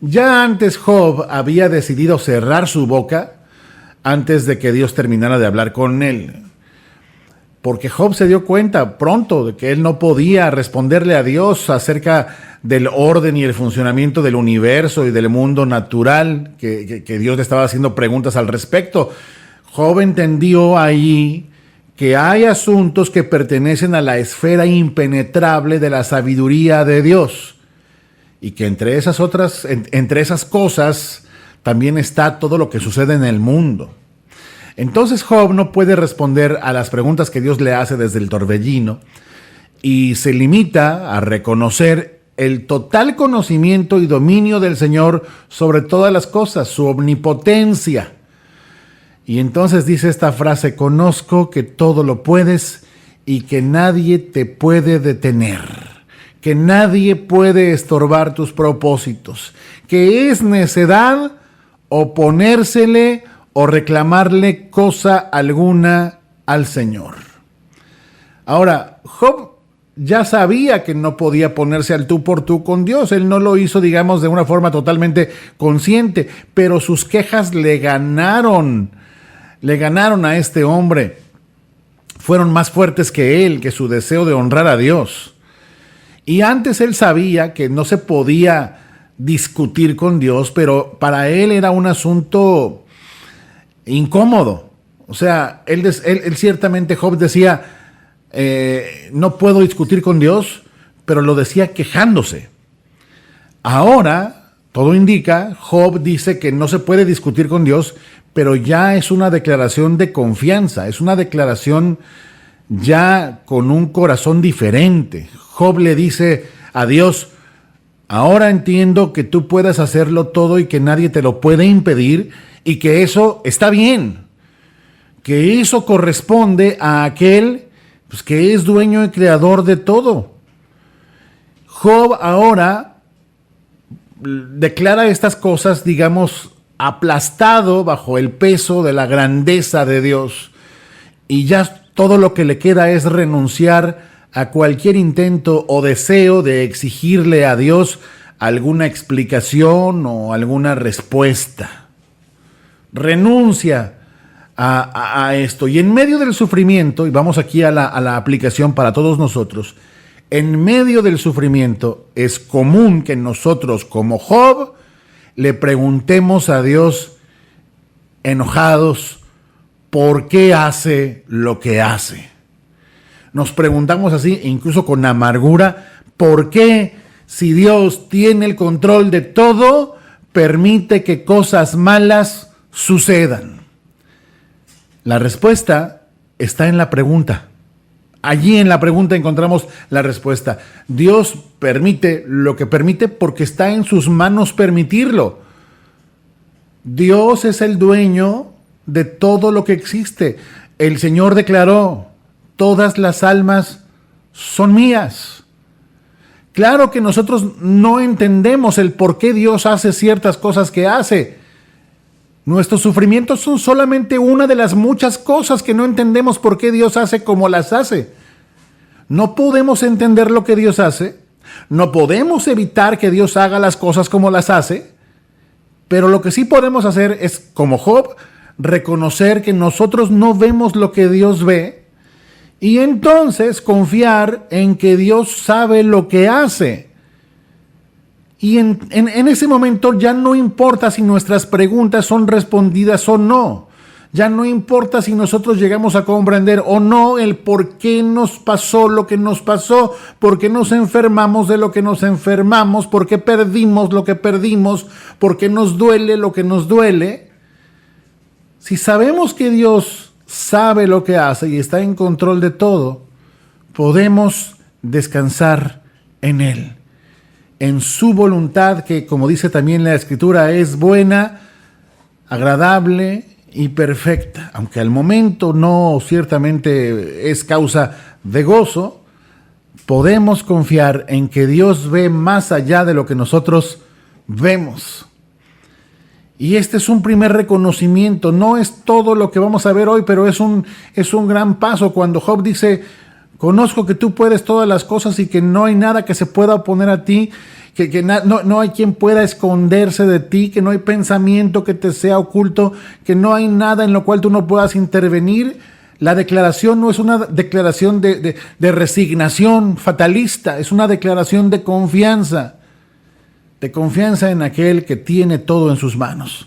Ya antes Job había decidido cerrar su boca antes de que Dios terminara de hablar con él, porque Job se dio cuenta pronto de que él no podía responderle a Dios acerca del orden y el funcionamiento del universo y del mundo natural, que Dios le estaba haciendo preguntas al respecto. Job entendió ahí que hay asuntos que pertenecen a la esfera impenetrable de la sabiduría de Dios, y que entre esas cosas también está todo lo que sucede en el mundo. Entonces Job no puede responder a las preguntas que Dios le hace desde el torbellino, y se limita a reconocer el total conocimiento y dominio del Señor sobre todas las cosas, su omnipotencia. Y entonces dice esta frase: conozco que todo lo puedes y que nadie te puede detener, que nadie puede estorbar tus propósitos, que es necedad oponérsele o reclamarle cosa alguna al Señor. Ahora, Job ya sabía que no podía ponerse al tú por tú con Dios. Él no lo hizo, digamos, de una forma totalmente consciente, pero sus quejas le ganaron a este hombre. Fueron más fuertes que él, que su deseo de honrar a Dios. Y antes él sabía que no se podía discutir con Dios, pero para él era un asunto incómodo. O sea, él ciertamente, Job decía, no puedo discutir con Dios, pero lo decía quejándose. Ahora, todo indica, Job dice que no se puede discutir con Dios, pero ya es una declaración de confianza, es una declaración ya con un corazón diferente. Job le dice a Dios: ahora entiendo que tú puedes hacerlo todo y que nadie te lo puede impedir, y que eso está bien, que eso corresponde a aquel Pues que es dueño y creador de todo. Job ahora declara estas cosas, digamos, aplastado bajo el peso de la grandeza de Dios. Y ya todo lo que le queda es renunciar a cualquier intento o deseo de exigirle a Dios alguna explicación o alguna respuesta. Renuncia a esto. Y en medio del sufrimiento, y vamos aquí a la aplicación para todos nosotros, en medio del sufrimiento es común que nosotros, como Job, le preguntemos a Dios enojados por qué hace lo que hace. Nos preguntamos así, incluso con amargura, ¿por qué, si Dios tiene el control de todo, permite que cosas malas sucedan? La respuesta está en la pregunta. Allí en la pregunta encontramos la respuesta. Dios permite lo que permite porque está en sus manos permitirlo. Dios es el dueño de todo lo que existe. El Señor declaró: todas las almas son mías. Claro que nosotros no entendemos el por qué Dios hace ciertas cosas que hace. Nuestros sufrimientos son solamente una de las muchas cosas que no entendemos por qué Dios hace como las hace. No podemos entender lo que Dios hace, no podemos evitar que Dios haga las cosas como las hace, pero lo que sí podemos hacer es, como Job, reconocer que nosotros no vemos lo que Dios ve y entonces confiar en que Dios sabe lo que hace. Y en ese momento ya no importa si nuestras preguntas son respondidas o no. Ya no importa si nosotros llegamos a comprender o no el por qué nos pasó lo que nos pasó, por qué nos enfermamos de lo que nos enfermamos, por qué perdimos lo que perdimos, por qué nos duele lo que nos duele. Si sabemos que Dios sabe lo que hace y está en control de todo, podemos descansar en Él, en su voluntad, que, como dice también la Escritura, es buena, agradable y perfecta. Aunque al momento no ciertamente es causa de gozo, podemos confiar en que Dios ve más allá de lo que nosotros vemos. Y este es un primer reconocimiento. No es todo lo que vamos a ver hoy, pero es un gran paso. Cuando Job dice: conozco que tú puedes todas las cosas y que no hay nada que se pueda oponer a ti, que no hay quien pueda esconderse de ti, que no hay pensamiento que te sea oculto, que no hay nada en lo cual tú no puedas intervenir. La declaración no es una declaración de resignación fatalista, es una declaración de confianza en aquel que tiene todo en sus manos.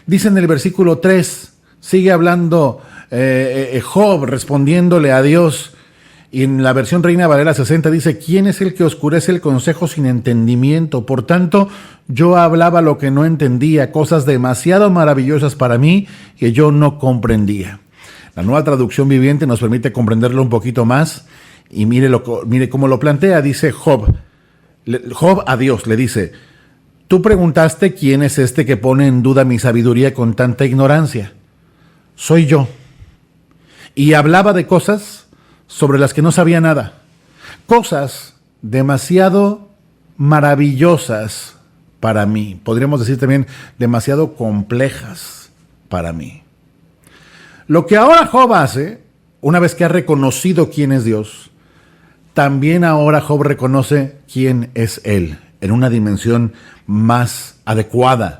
Dice en el versículo 3, sigue hablando Job respondiéndole a Dios. Y en la versión Reina Valera 60 dice: ¿quién es el que oscurece el consejo sin entendimiento? Por tanto, yo hablaba lo que no entendía, cosas demasiado maravillosas para mí que yo no comprendía. La Nueva Traducción Viviente nos permite comprenderlo un poquito más. Y mire cómo lo plantea. Dice Job a Dios le dice: tú preguntaste quién es este que pone en duda mi sabiduría con tanta ignorancia. Soy yo. Y hablaba de cosas sobre las que no sabía nada. Cosas demasiado maravillosas para mí. Podríamos decir también demasiado complejas para mí. Lo que ahora Job hace, una vez que ha reconocido quién es Dios, también ahora Job reconoce quién es Él, en una dimensión más adecuada.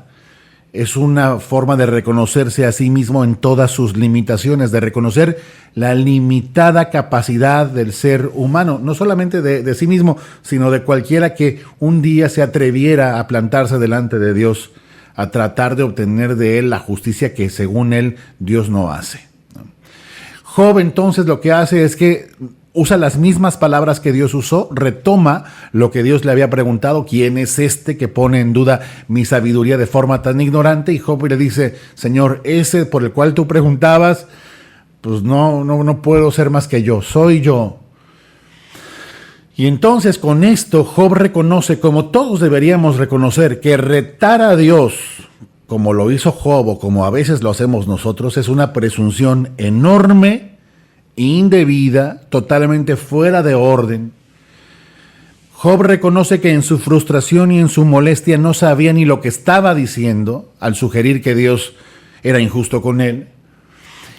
Es una forma de reconocerse a sí mismo en todas sus limitaciones, de reconocer la limitada capacidad del ser humano, no solamente de sí mismo, sino de cualquiera que un día se atreviera a plantarse delante de Dios, a tratar de obtener de Él la justicia que según Él Dios no hace. Job entonces lo que hace es que usa las mismas palabras que Dios usó, retoma lo que Dios le había preguntado: ¿quién es este que pone en duda mi sabiduría de forma tan ignorante? Y Job le dice: Señor, ese por el cual tú preguntabas, pues no puedo ser más que yo, soy yo. Y entonces con esto Job reconoce, como todos deberíamos reconocer, que retar a Dios, como lo hizo Job o como a veces lo hacemos nosotros, es una presunción enorme indebida, totalmente fuera de orden. Job reconoce que en su frustración y en su molestia no sabía ni lo que estaba diciendo al sugerir que Dios era injusto con él,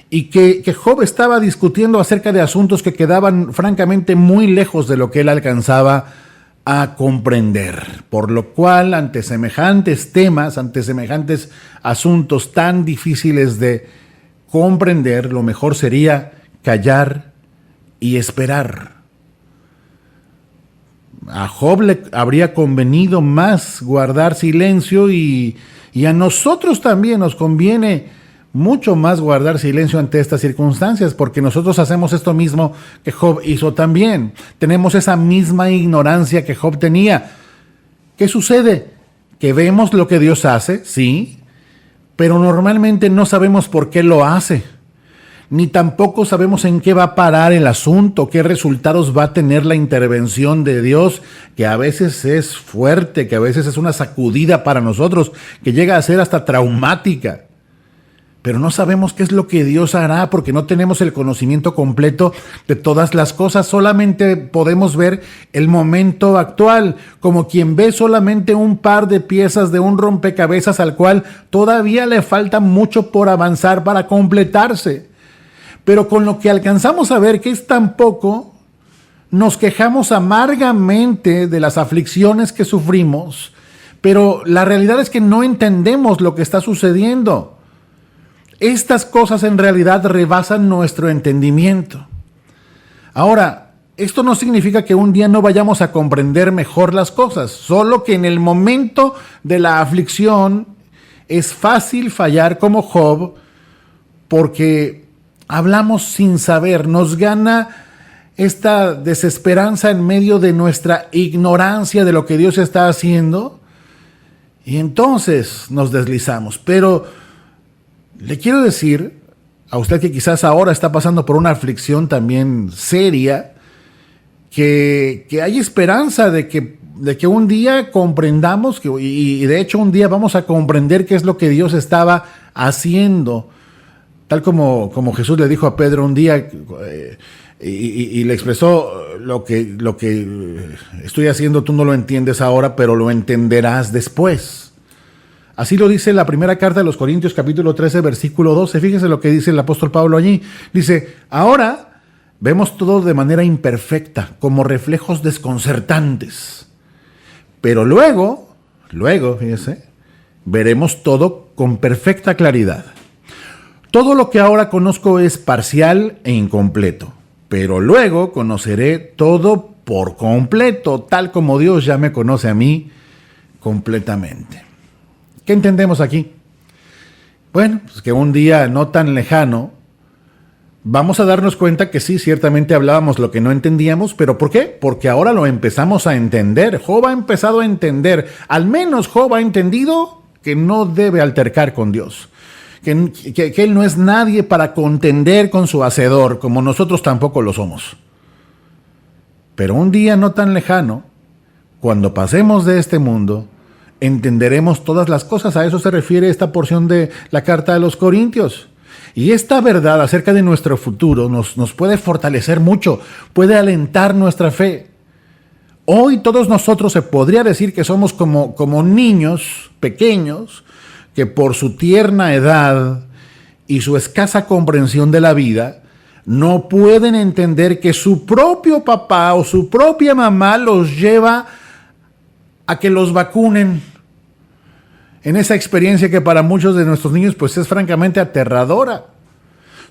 y que Job estaba discutiendo acerca de asuntos que quedaban francamente muy lejos de lo que él alcanzaba a comprender, por lo cual ante semejantes temas, ante semejantes asuntos tan difíciles de comprender, lo mejor sería callar y esperar. A Job le habría convenido más guardar silencio y a nosotros también nos conviene mucho más guardar silencio ante estas circunstancias, porque nosotros hacemos esto mismo que Job hizo también. Tenemos esa misma ignorancia que Job tenía. ¿Qué sucede? Que vemos lo que Dios hace, sí, pero normalmente no sabemos por qué lo hace. Ni tampoco sabemos en qué va a parar el asunto, qué resultados va a tener la intervención de Dios, que a veces es fuerte, que a veces es una sacudida para nosotros, que llega a ser hasta traumática. Pero no sabemos qué es lo que Dios hará porque no tenemos el conocimiento completo de todas las cosas. Solamente podemos ver el momento actual, como quien ve solamente un par de piezas de un rompecabezas al cual todavía le falta mucho por avanzar para completarse. Pero con lo que alcanzamos a ver, que es tan poco, nos quejamos amargamente de las aflicciones que sufrimos, pero la realidad es que no entendemos lo que está sucediendo. Estas cosas en realidad rebasan nuestro entendimiento. Ahora, esto no significa que un día no vayamos a comprender mejor las cosas, solo que en el momento de la aflicción es fácil fallar como Job, porque hablamos sin saber, nos gana esta desesperanza en medio de nuestra ignorancia de lo que Dios está haciendo, y entonces nos deslizamos. Pero le quiero decir a usted que quizás ahora está pasando por una aflicción también seria, que hay esperanza de que un día comprendamos, y de hecho un día vamos a comprender qué es lo que Dios estaba haciendo. Tal como Jesús le dijo a Pedro un día y le expresó lo que estoy haciendo, tú no lo entiendes ahora, pero lo entenderás después. Así lo dice la primera carta de los Corintios, capítulo 13, versículo 12. Fíjese lo que dice el apóstol Pablo allí. Dice, ahora vemos todo de manera imperfecta, como reflejos desconcertantes. Pero luego, fíjese, veremos todo con perfecta claridad. Todo lo que ahora conozco es parcial e incompleto, pero luego conoceré todo por completo, tal como Dios ya me conoce a mí completamente. ¿Qué entendemos aquí? Bueno, pues que un día no tan lejano vamos a darnos cuenta que sí, ciertamente hablábamos lo que no entendíamos, pero ¿por qué? Porque ahora lo empezamos a entender. Job ha empezado a entender, al menos Job ha entendido que no debe altercar con Dios. Que él no es nadie para contender con su hacedor, como nosotros tampoco lo somos. Pero un día no tan lejano, cuando pasemos de este mundo, entenderemos todas las cosas. A eso se refiere esta porción de la carta de los Corintios. Y esta verdad acerca de nuestro futuro nos puede fortalecer mucho, puede alentar nuestra fe. Hoy todos nosotros se podría decir que somos como niños pequeños, que por su tierna edad y su escasa comprensión de la vida, no pueden entender que su propio papá o su propia mamá los lleva a que los vacunen. En esa experiencia que para muchos de nuestros niños pues es francamente aterradora.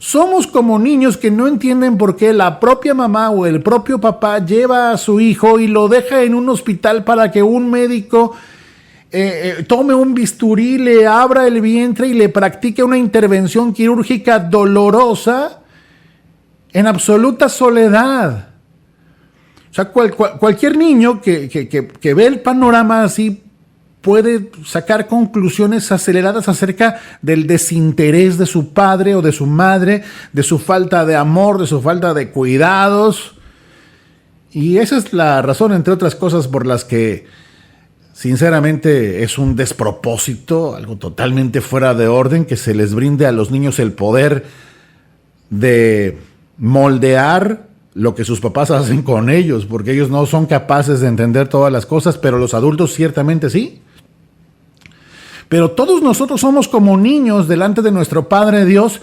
Somos como niños que no entienden por qué la propia mamá o el propio papá lleva a su hijo y lo deja en un hospital para que un médico tome un bisturí, le abra el vientre y le practique una intervención quirúrgica dolorosa en absoluta soledad. O sea, cualquier niño que ve el panorama así puede sacar conclusiones aceleradas acerca del desinterés de su padre o de su madre, de su falta de amor, de su falta de cuidados. Y esa es la razón, entre otras cosas, por las que sinceramente es un despropósito, algo totalmente fuera de orden, que se les brinde a los niños el poder de moldear lo que sus papás hacen con ellos, porque ellos no son capaces de entender todas las cosas, pero los adultos ciertamente sí. Pero todos nosotros somos como niños delante de nuestro Padre Dios,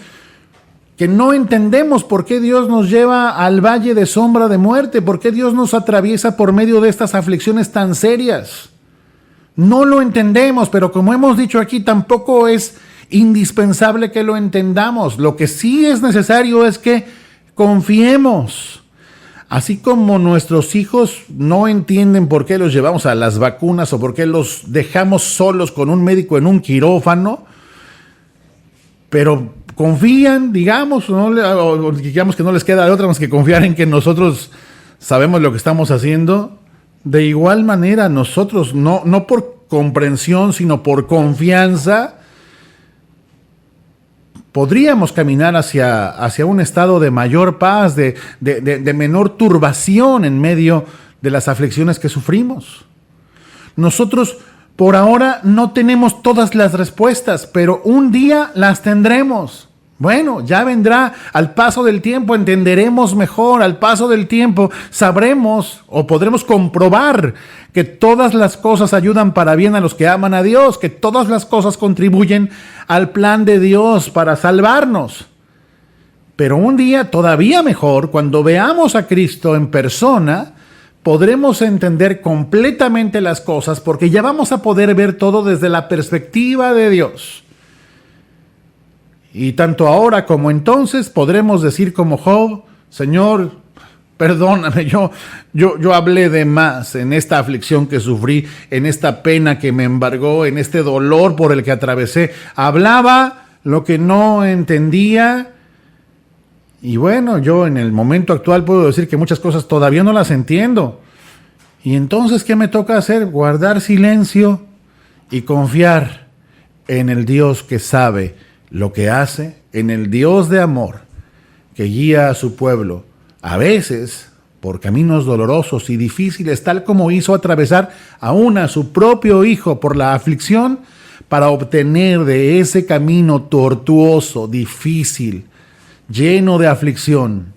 que no entendemos por qué Dios nos lleva al valle de sombra de muerte, por qué Dios nos atraviesa por medio de estas aflicciones tan serias. No lo entendemos, pero como hemos dicho aquí, tampoco es indispensable que lo entendamos. Lo que sí es necesario es que confiemos. Así como nuestros hijos no entienden por qué los llevamos a las vacunas o por qué los dejamos solos con un médico en un quirófano, pero confían, digamos, o digamos que no les queda de otra más que confiar en que nosotros sabemos lo que estamos haciendo. De igual manera, nosotros, no por comprensión, sino por confianza, podríamos caminar hacia un estado de mayor paz, de menor turbación en medio de las aflicciones que sufrimos. Nosotros por ahora no tenemos todas las respuestas, pero un día las tendremos. Bueno, ya vendrá, al paso del tiempo entenderemos mejor, al paso del tiempo sabremos o podremos comprobar que todas las cosas ayudan para bien a los que aman a Dios, que todas las cosas contribuyen al plan de Dios para salvarnos. Pero un día todavía mejor, cuando veamos a Cristo en persona, podremos entender completamente las cosas porque ya vamos a poder ver todo desde la perspectiva de Dios. Y tanto ahora como entonces podremos decir como Job: Señor, perdóname, yo hablé de más en esta aflicción que sufrí, en esta pena que me embargó, en este dolor por el que atravesé. Hablaba lo que no entendía. Y bueno, yo en el momento actual puedo decir que muchas cosas todavía no las entiendo. Y entonces, ¿qué me toca hacer? Guardar silencio y confiar en el Dios que sabe lo que hace, en el Dios de amor que guía a su pueblo, a veces por caminos dolorosos y difíciles, tal como hizo atravesar aún a su propio hijo por la aflicción, para obtener de ese camino tortuoso, difícil, lleno de aflicción,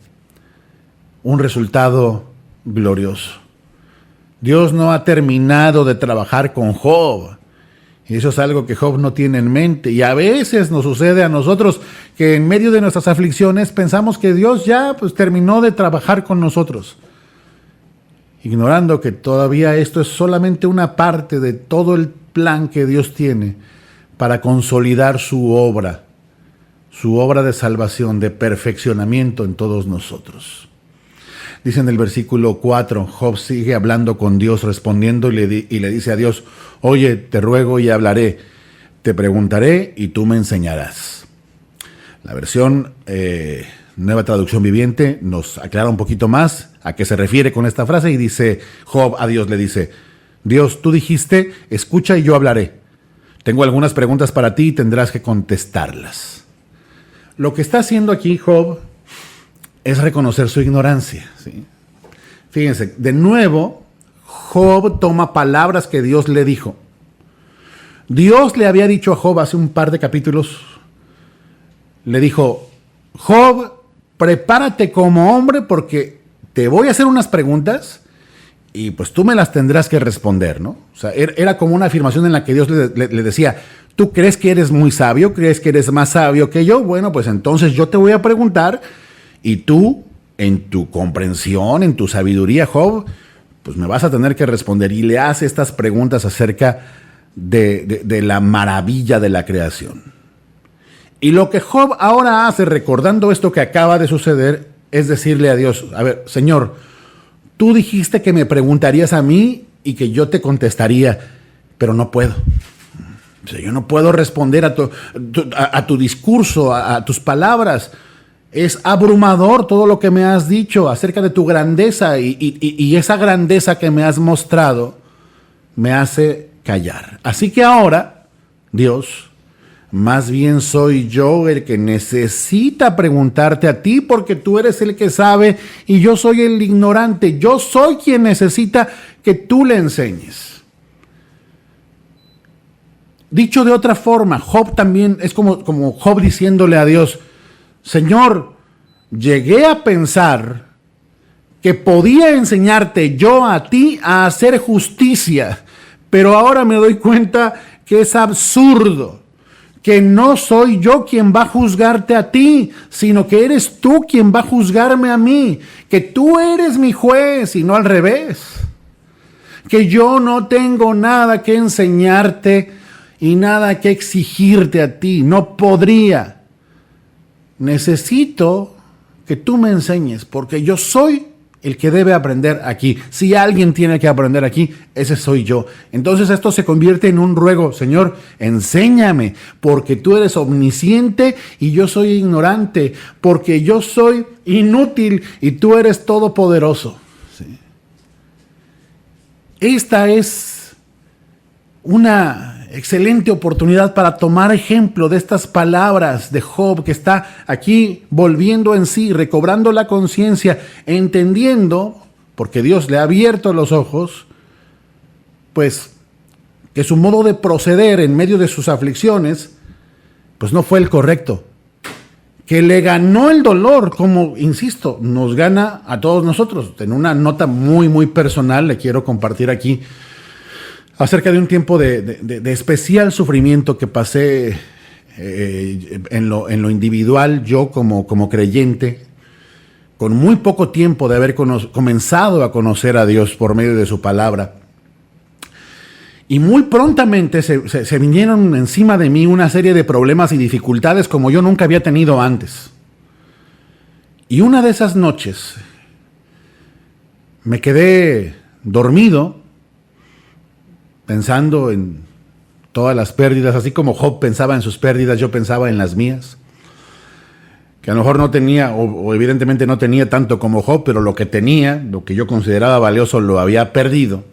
un resultado glorioso. Dios no ha terminado de trabajar con Job. Y eso es algo que Job no tiene en mente. Y a veces nos sucede a nosotros que en medio de nuestras aflicciones pensamos que Dios ya terminó de trabajar con nosotros, ignorando que todavía esto es solamente una parte de todo el plan que Dios tiene para consolidar su obra de salvación, de perfeccionamiento en todos nosotros. Dice en el versículo 4, Job sigue hablando con Dios, respondiendo y le dice a Dios: oye, te ruego y hablaré, te preguntaré y tú me enseñarás. La versión Nueva Traducción Viviente nos aclara un poquito más a qué se refiere con esta frase y dice Job a Dios, le dice: Dios, tú dijiste, escucha y yo hablaré. Tengo algunas preguntas para ti y tendrás que contestarlas. Lo que está haciendo aquí Job es reconocer su ignorancia, ¿sí? Fíjense, de nuevo, Job toma palabras que Dios le dijo. Dios le había dicho a Job hace un par de capítulos, le dijo: Job, prepárate como hombre porque te voy a hacer unas preguntas y pues tú me las tendrás que responder, ¿no? O sea, era como una afirmación en la que Dios le decía: ¿tú crees que eres muy sabio? ¿Crees que eres más sabio que yo? Bueno, pues entonces yo te voy a preguntar y tú, en tu comprensión, en tu sabiduría, Job, pues me vas a tener que responder. Y le hace estas preguntas acerca de la maravilla de la creación. Y lo que Job ahora hace, recordando esto que acaba de suceder, es decirle a Dios: a ver, Señor, tú dijiste que me preguntarías a mí y que yo te contestaría, pero no puedo. O sea, yo no puedo responder a tu discurso, a tus palabras. Es abrumador todo lo que me has dicho acerca de tu grandeza y esa grandeza que me has mostrado me hace callar. Así que ahora, Dios, más bien soy yo el que necesita preguntarte a ti porque tú eres el que sabe y yo soy el ignorante. Yo soy quien necesita que tú le enseñes. Dicho de otra forma, Job también es como Job diciéndole a Dios: Señor, llegué a pensar que podía enseñarte yo a ti a hacer justicia, pero ahora me doy cuenta que es absurdo, que no soy yo quien va a juzgarte a ti, sino que eres tú quien va a juzgarme a mí, que tú eres mi juez y no al revés, que yo no tengo nada que enseñarte y nada que exigirte a ti, no podría. Necesito que tú me enseñes, porque yo soy el que debe aprender aquí. Si alguien tiene que aprender aquí, ese soy yo. Entonces esto se convierte en un ruego. Señor, enséñame, porque tú eres omnisciente y yo soy ignorante, porque yo soy inútil y tú eres todopoderoso. ¿Sí? Esta es una excelente oportunidad para tomar ejemplo de estas palabras de Job, que está aquí volviendo en sí, recobrando la conciencia, entendiendo, porque Dios le ha abierto los ojos, pues que su modo de proceder en medio de sus aflicciones, pues no fue el correcto. Que le ganó el dolor, como, insisto, nos gana a todos nosotros. En una nota muy, muy personal le quiero compartir aquí acerca de un tiempo de especial sufrimiento que pasé en lo individual, yo como creyente, con muy poco tiempo de haber comenzado a conocer a Dios por medio de su palabra. Y muy prontamente se vinieron encima de mí una serie de problemas y dificultades como yo nunca había tenido antes. Y una de esas noches me quedé dormido, pensando en todas las pérdidas, así como Job pensaba en sus pérdidas, yo pensaba en las mías, que a lo mejor no tenía, o evidentemente no tenía tanto como Job, pero lo que tenía, lo que yo consideraba valioso, lo había perdido.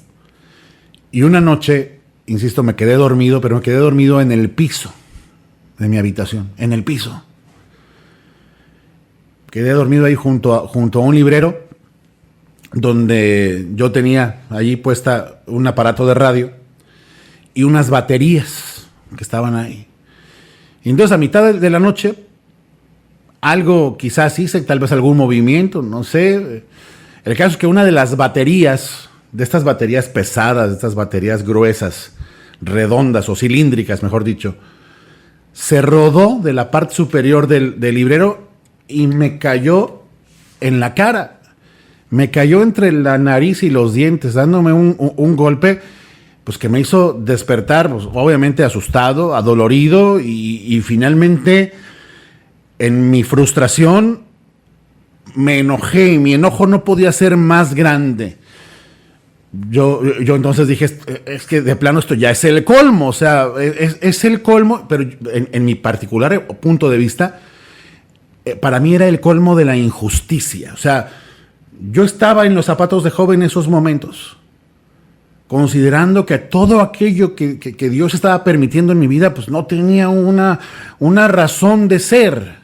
Y una noche, insisto, me quedé dormido, pero me quedé dormido en el piso de mi habitación, en el piso. Quedé dormido ahí junto a un librero, donde yo tenía allí puesta un aparato de radio y unas baterías que estaban ahí. Y entonces a mitad de la noche, algo quizás hice, tal vez algún movimiento, no sé. El caso es que una de las baterías, de estas baterías pesadas, de estas baterías gruesas, redondas o cilíndricas, mejor dicho, se rodó de la parte superior del librero y me cayó en la cara. Me cayó entre la nariz y los dientes, dándome un golpe, pues que me hizo despertar, pues, obviamente asustado, adolorido, y finalmente en mi frustración me enojé, y mi enojo no podía ser más grande. Yo entonces dije, es que de plano esto ya es el colmo, o sea, es el colmo, pero en mi particular punto de vista, para mí era el colmo de la injusticia. O sea, yo estaba en los zapatos de Job en esos momentos, considerando que todo aquello que Dios estaba permitiendo en mi vida, pues no tenía una razón de ser.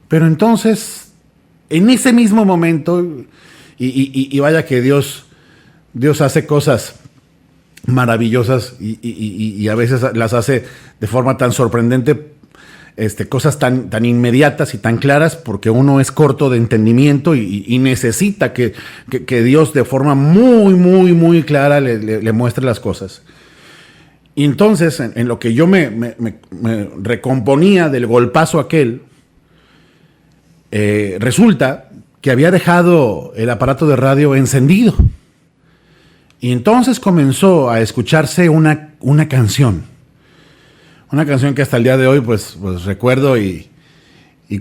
Pero entonces, en ese mismo momento, y vaya que Dios hace cosas maravillosas y a veces las hace de forma tan sorprendente, cosas tan inmediatas y tan claras, porque uno es corto de entendimiento y necesita que Dios de forma muy, muy, muy clara le muestre las cosas. Y entonces, en lo que yo me recomponía del golpazo aquel, resulta que había dejado el aparato de radio encendido. Y entonces comenzó a escucharse una canción. Una canción que hasta el día de hoy pues recuerdo y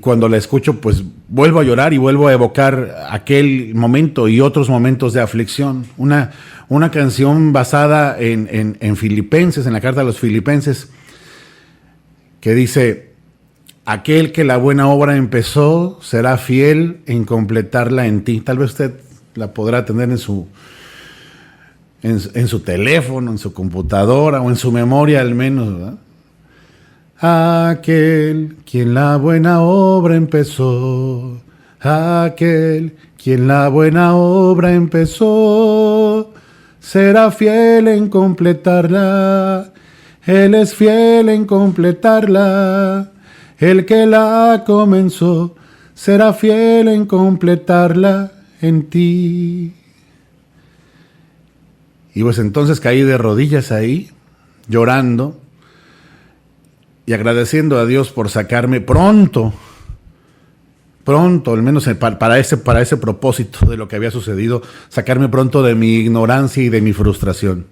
cuando la escucho pues vuelvo a llorar y vuelvo a evocar aquel momento y otros momentos de aflicción. Una canción basada en Filipenses, en la carta a los Filipenses, que dice: aquel que la buena obra empezó será fiel en completarla en ti. Tal vez usted la podrá tener en su teléfono, en su computadora o en su memoria al menos, ¿verdad? Aquel quien la buena obra empezó, aquel quien la buena obra empezó, será fiel en completarla, Él es fiel en completarla, el que la comenzó, será fiel en completarla en ti. Y pues entonces caí de rodillas ahí, llorando y agradeciendo a Dios por sacarme pronto, al menos para ese propósito de lo que había sucedido, sacarme pronto de mi ignorancia y de mi frustración.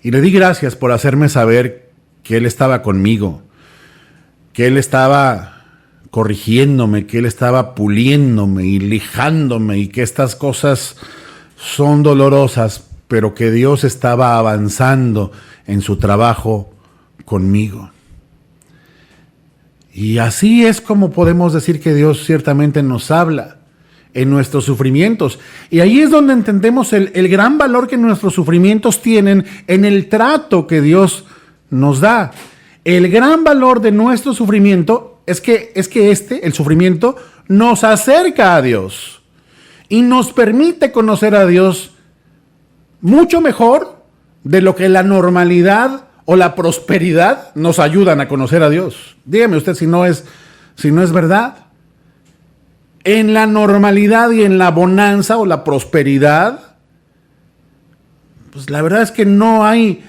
Y le di gracias por hacerme saber que Él estaba conmigo, que Él estaba corrigiéndome, que Él estaba puliéndome y lijándome, y que estas cosas son dolorosas, pero que Dios estaba avanzando en su trabajo conmigo. Y así es como podemos decir que Dios ciertamente nos habla en nuestros sufrimientos. Y ahí es donde entendemos el gran valor que nuestros sufrimientos tienen en el trato que Dios nos da. El gran valor de nuestro sufrimiento es que el sufrimiento nos acerca a Dios y nos permite conocer a Dios mucho mejor de lo que la normalidad o la prosperidad nos ayudan a conocer a Dios. Dígame usted si no es verdad. En la normalidad y en la bonanza o la prosperidad, pues la verdad es que no hay,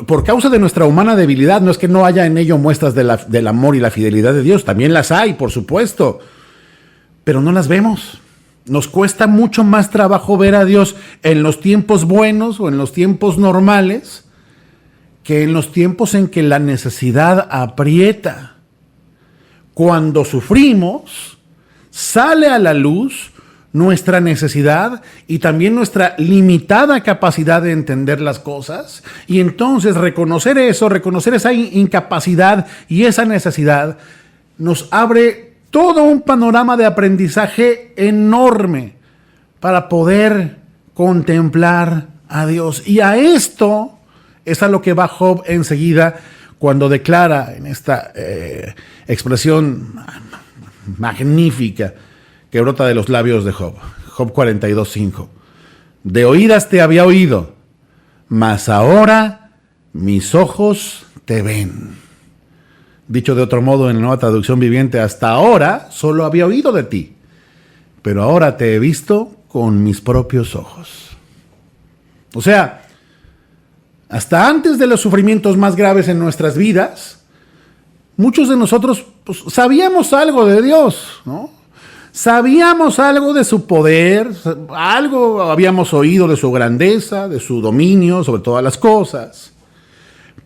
por causa de nuestra humana debilidad, no es que no haya en ello muestras del amor y la fidelidad de Dios, también las hay, por supuesto, pero no las vemos. Nos cuesta mucho más trabajo ver a Dios en los tiempos buenos o en los tiempos normales que en los tiempos en que la necesidad aprieta. Cuando sufrimos, sale a la luz nuestra necesidad y también nuestra limitada capacidad de entender las cosas, y entonces reconocer esa incapacidad y esa necesidad nos abre todo un panorama de aprendizaje enorme para poder contemplar a Dios. Y a esto es a lo que va Job enseguida cuando declara en esta expresión magnífica que brota de los labios de Job. Job 42:5. De oídas te había oído, mas ahora mis ojos te ven. Dicho de otro modo en la Nueva Traducción Viviente, hasta ahora solo había oído de ti, pero ahora te he visto con mis propios ojos. O sea, hasta antes de los sufrimientos más graves en nuestras vidas, muchos de nosotros pues, sabíamos algo de Dios, ¿no? Sabíamos algo de su poder, algo habíamos oído de su grandeza, de su dominio sobre todas las cosas.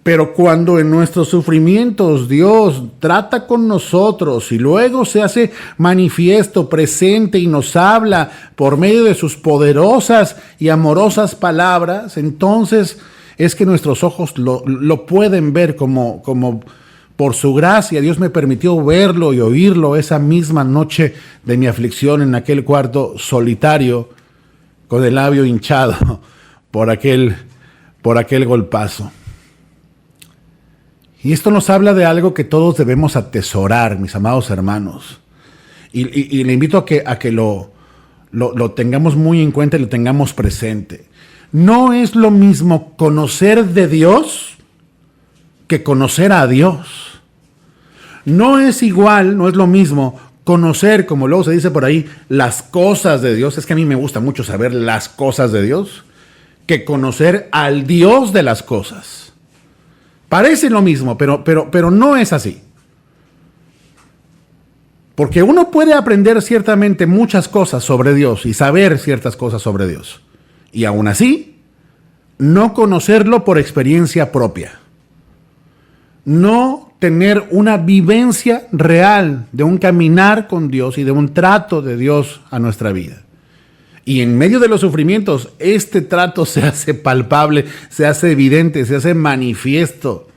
Pero cuando en nuestros sufrimientos Dios trata con nosotros y luego se hace manifiesto, presente y nos habla por medio de sus poderosas y amorosas palabras, entonces es que nuestros ojos lo pueden ver como por su gracia. Dios me permitió verlo y oírlo esa misma noche de mi aflicción en aquel cuarto solitario con el labio hinchado por aquel golpazo. Y esto nos habla de algo que todos debemos atesorar, mis amados hermanos. Y le invito a que lo tengamos muy en cuenta y lo tengamos presente. No es lo mismo conocer de Dios que conocer a Dios. No es igual, no es lo mismo conocer, como luego se dice por ahí, las cosas de Dios. Es que a mí me gusta mucho saber las cosas de Dios, que conocer al Dios de las cosas. Parece lo mismo, pero no es así. Porque uno puede aprender ciertamente muchas cosas sobre Dios y saber ciertas cosas sobre Dios. Y aún así, no conocerlo por experiencia propia. No tener una vivencia real de un caminar con Dios y de un trato de Dios a nuestra vida. Y en medio de los sufrimientos, este trato se hace palpable, se hace evidente, se hace manifiesto.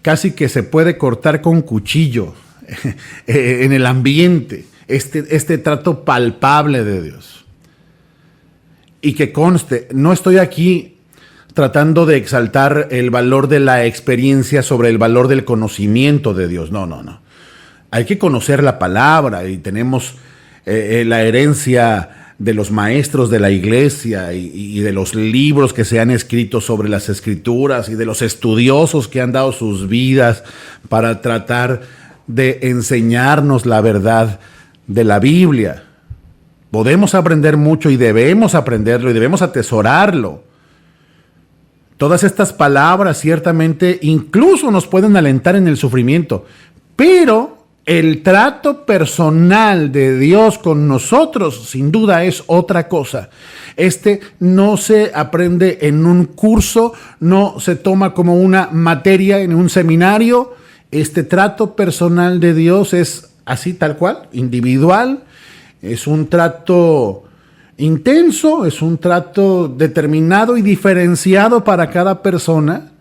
Casi que se puede cortar con cuchillo en el ambiente, este trato palpable de Dios. Y que conste, no estoy aquí tratando de exaltar el valor de la experiencia sobre el valor del conocimiento de Dios. No. Hay que conocer la palabra y tenemos la herencia de los maestros de la iglesia y de los libros que se han escrito sobre las escrituras y de los estudiosos que han dado sus vidas para tratar de enseñarnos la verdad de la Biblia. Podemos aprender mucho y debemos aprenderlo y debemos atesorarlo. Todas estas palabras ciertamente incluso nos pueden alentar en el sufrimiento, pero el trato personal de Dios con nosotros sin duda es otra cosa. Este no se aprende en un curso, no se toma como una materia en un seminario. Este trato personal de Dios es así tal cual, individual. Es un trato intenso, es un trato determinado y diferenciado para cada persona.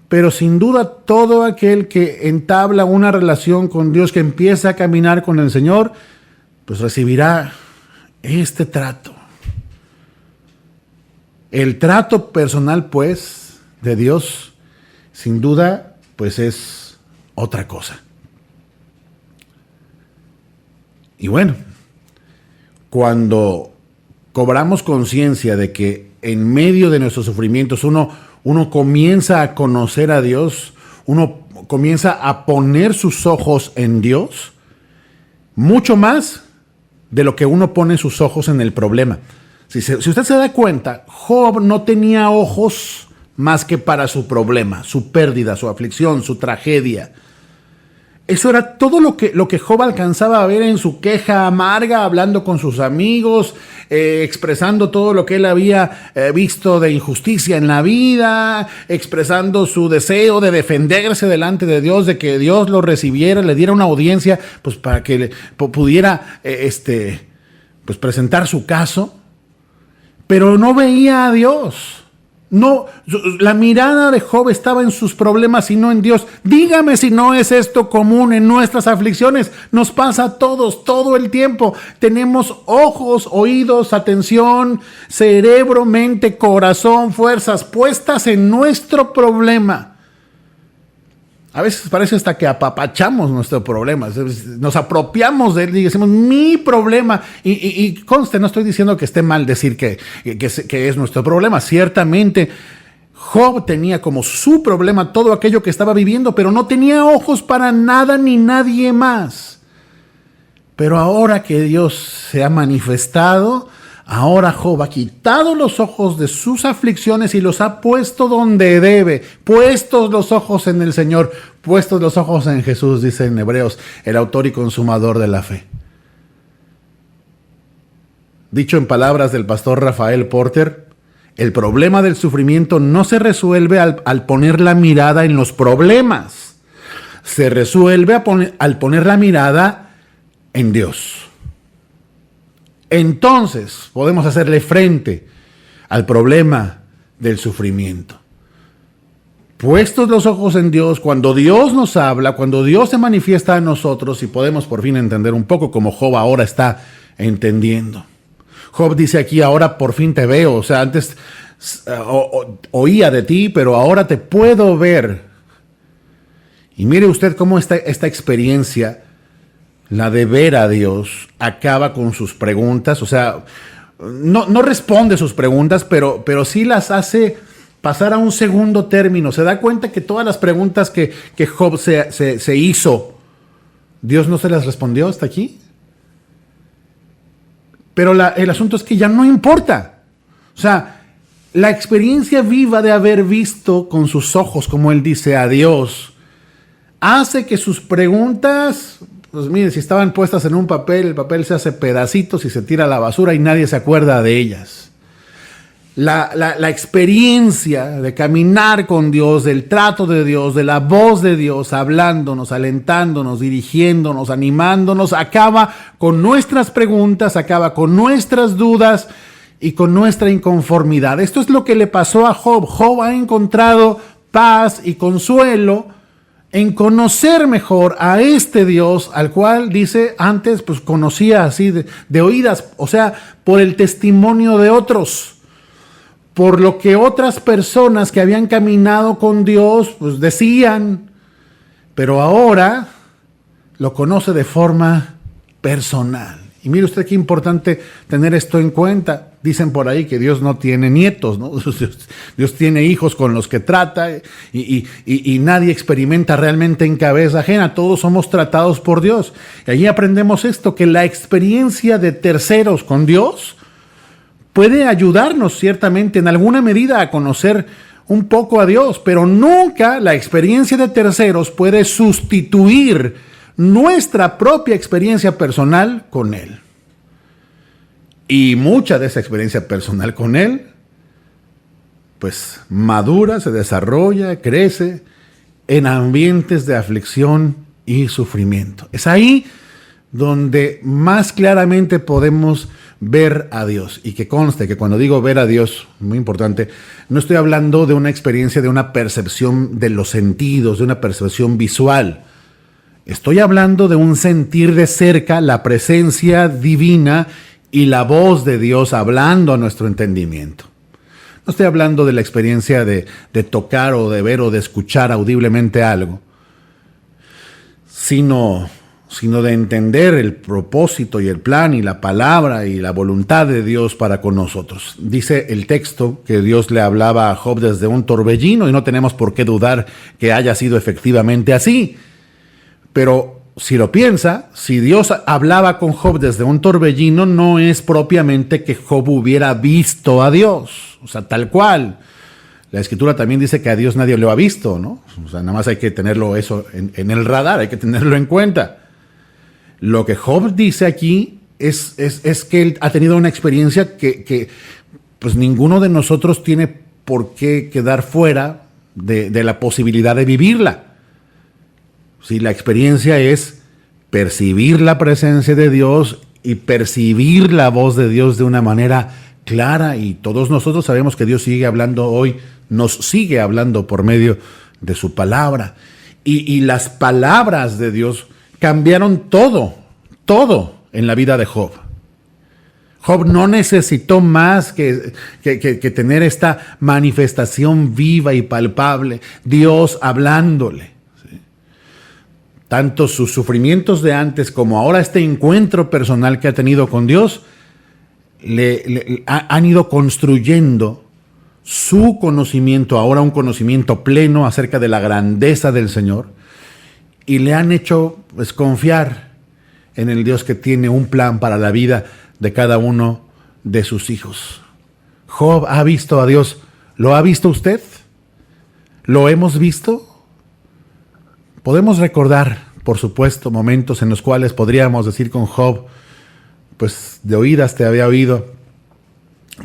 Pero sin duda todo aquel que entabla una relación con Dios, que empieza a caminar con el Señor, pues recibirá este trato. El trato personal, pues, de Dios, sin duda, pues es otra cosa. Y bueno, cuando cobramos conciencia de que en medio de nuestros sufrimientos uno comienza a conocer a Dios, uno comienza a poner sus ojos en Dios, mucho más de lo que uno pone sus ojos en el problema. Si usted se da cuenta, Job no tenía ojos más que para su problema, su pérdida, su aflicción, su tragedia. Eso era todo lo que Job alcanzaba a ver en su queja amarga, hablando con sus amigos, expresando todo lo que él había visto de injusticia en la vida, expresando su deseo de defenderse delante de Dios, de que Dios lo recibiera, le diera una audiencia, pues para que pudiera pues presentar su caso. Pero no veía a Dios. No, la mirada de Job estaba en sus problemas y no en Dios. Dígame si no es esto común en nuestras aflicciones. Nos pasa a todos, todo el tiempo. Tenemos ojos, oídos, atención, cerebro, mente, corazón, fuerzas puestas en nuestro problema. A veces parece hasta que apapachamos nuestro problema, nos apropiamos de él y decimos, mi problema. Y conste, no estoy diciendo que esté mal decir que es nuestro problema. Ciertamente, Job tenía como su problema todo aquello que estaba viviendo, pero no tenía ojos para nada ni nadie más. Pero ahora que Dios se ha manifestado, ahora Job ha quitado los ojos de sus aflicciones y los ha puesto donde debe. Puestos los ojos en el Señor, puestos los ojos en Jesús, dice en Hebreos, el autor y consumador de la fe. Dicho en palabras del pastor Rafael Porter, el problema del sufrimiento no se resuelve al poner la mirada en los problemas. Se resuelve al poner la mirada en Dios. Entonces podemos hacerle frente al problema del sufrimiento. Puestos los ojos en Dios, cuando Dios nos habla, cuando Dios se manifiesta a nosotros y podemos por fin entender un poco como Job ahora está entendiendo. Job dice aquí, ahora por fin te veo. O sea, antes oía de ti, pero ahora te puedo ver. Y mire usted cómo esta experiencia, la de ver a Dios, acaba con sus preguntas. O sea, no responde sus preguntas, pero sí las hace pasar a un segundo término. Se da cuenta que todas las preguntas que Job se hizo, Dios no se las respondió hasta aquí. Pero el asunto es que ya no importa. O sea, la experiencia viva de haber visto con sus ojos, como él dice, a Dios, hace que sus preguntas, pues mire, si estaban puestas en un papel, el papel se hace pedacitos y se tira a la basura y nadie se acuerda de ellas. La experiencia de caminar con Dios, del trato de Dios, de la voz de Dios, hablándonos, alentándonos, dirigiéndonos, animándonos, acaba con nuestras preguntas, acaba con nuestras dudas y con nuestra inconformidad. Esto es lo que le pasó a Job. Job ha encontrado paz y consuelo en conocer mejor a este Dios, al cual dice antes, pues conocía así de oídas, o sea, por el testimonio de otros, por lo que otras personas que habían caminado con Dios, pues decían, pero ahora lo conoce de forma personal. Y mire usted qué importante tener esto en cuenta. Dicen por ahí que Dios no tiene nietos, ¿no? Dios tiene hijos con los que trata y nadie experimenta realmente en cabeza ajena. Todos somos tratados por Dios. Y allí aprendemos esto, que la experiencia de terceros con Dios puede ayudarnos ciertamente en alguna medida a conocer un poco a Dios, pero nunca la experiencia de terceros puede sustituir nuestra propia experiencia personal con Él. Y mucha de esa experiencia personal con Él, pues madura, se desarrolla, crece en ambientes de aflicción y sufrimiento. Es ahí donde más claramente podemos ver a Dios. Y que conste que cuando digo ver a Dios, muy importante, no estoy hablando de una experiencia, de una percepción de los sentidos, de una percepción visual. Estoy hablando de un sentir de cerca la presencia divina y la voz de Dios hablando a nuestro entendimiento. No estoy hablando de la experiencia de tocar o de ver o de escuchar audiblemente algo, sino de entender el propósito y el plan y la palabra y la voluntad de Dios para con nosotros. Dice el texto que Dios le hablaba a Job desde un torbellino y no tenemos por qué dudar que haya sido efectivamente así. Pero si lo piensa, si Dios hablaba con Job desde un torbellino, no es propiamente que Job hubiera visto a Dios, o sea, tal cual. La Escritura también dice que a Dios nadie lo ha visto, ¿no? O sea, nada más hay que tenerlo eso en el radar, hay que tenerlo en cuenta. Lo que Job dice aquí es que él ha tenido una experiencia que pues ninguno de nosotros tiene por qué quedar fuera de la posibilidad de vivirla. Si la experiencia es percibir la presencia de Dios y percibir la voz de Dios de una manera clara, y todos nosotros sabemos que Dios sigue hablando hoy, nos sigue hablando por medio de su palabra. Y las palabras de Dios cambiaron todo en la vida de Job. Job no necesitó más que tener esta manifestación viva y palpable, Dios hablándole. Tanto sus sufrimientos de antes como ahora este encuentro personal que ha tenido con Dios han ido construyendo su conocimiento, ahora un conocimiento pleno acerca de la grandeza del Señor, y le han hecho pues confiar en el Dios que tiene un plan para la vida de cada uno de sus hijos. Job ha visto a Dios. ¿Lo ha visto usted? ¿Lo hemos visto? Podemos recordar, por supuesto, momentos en los cuales podríamos decir con Job, pues de oídas te había oído,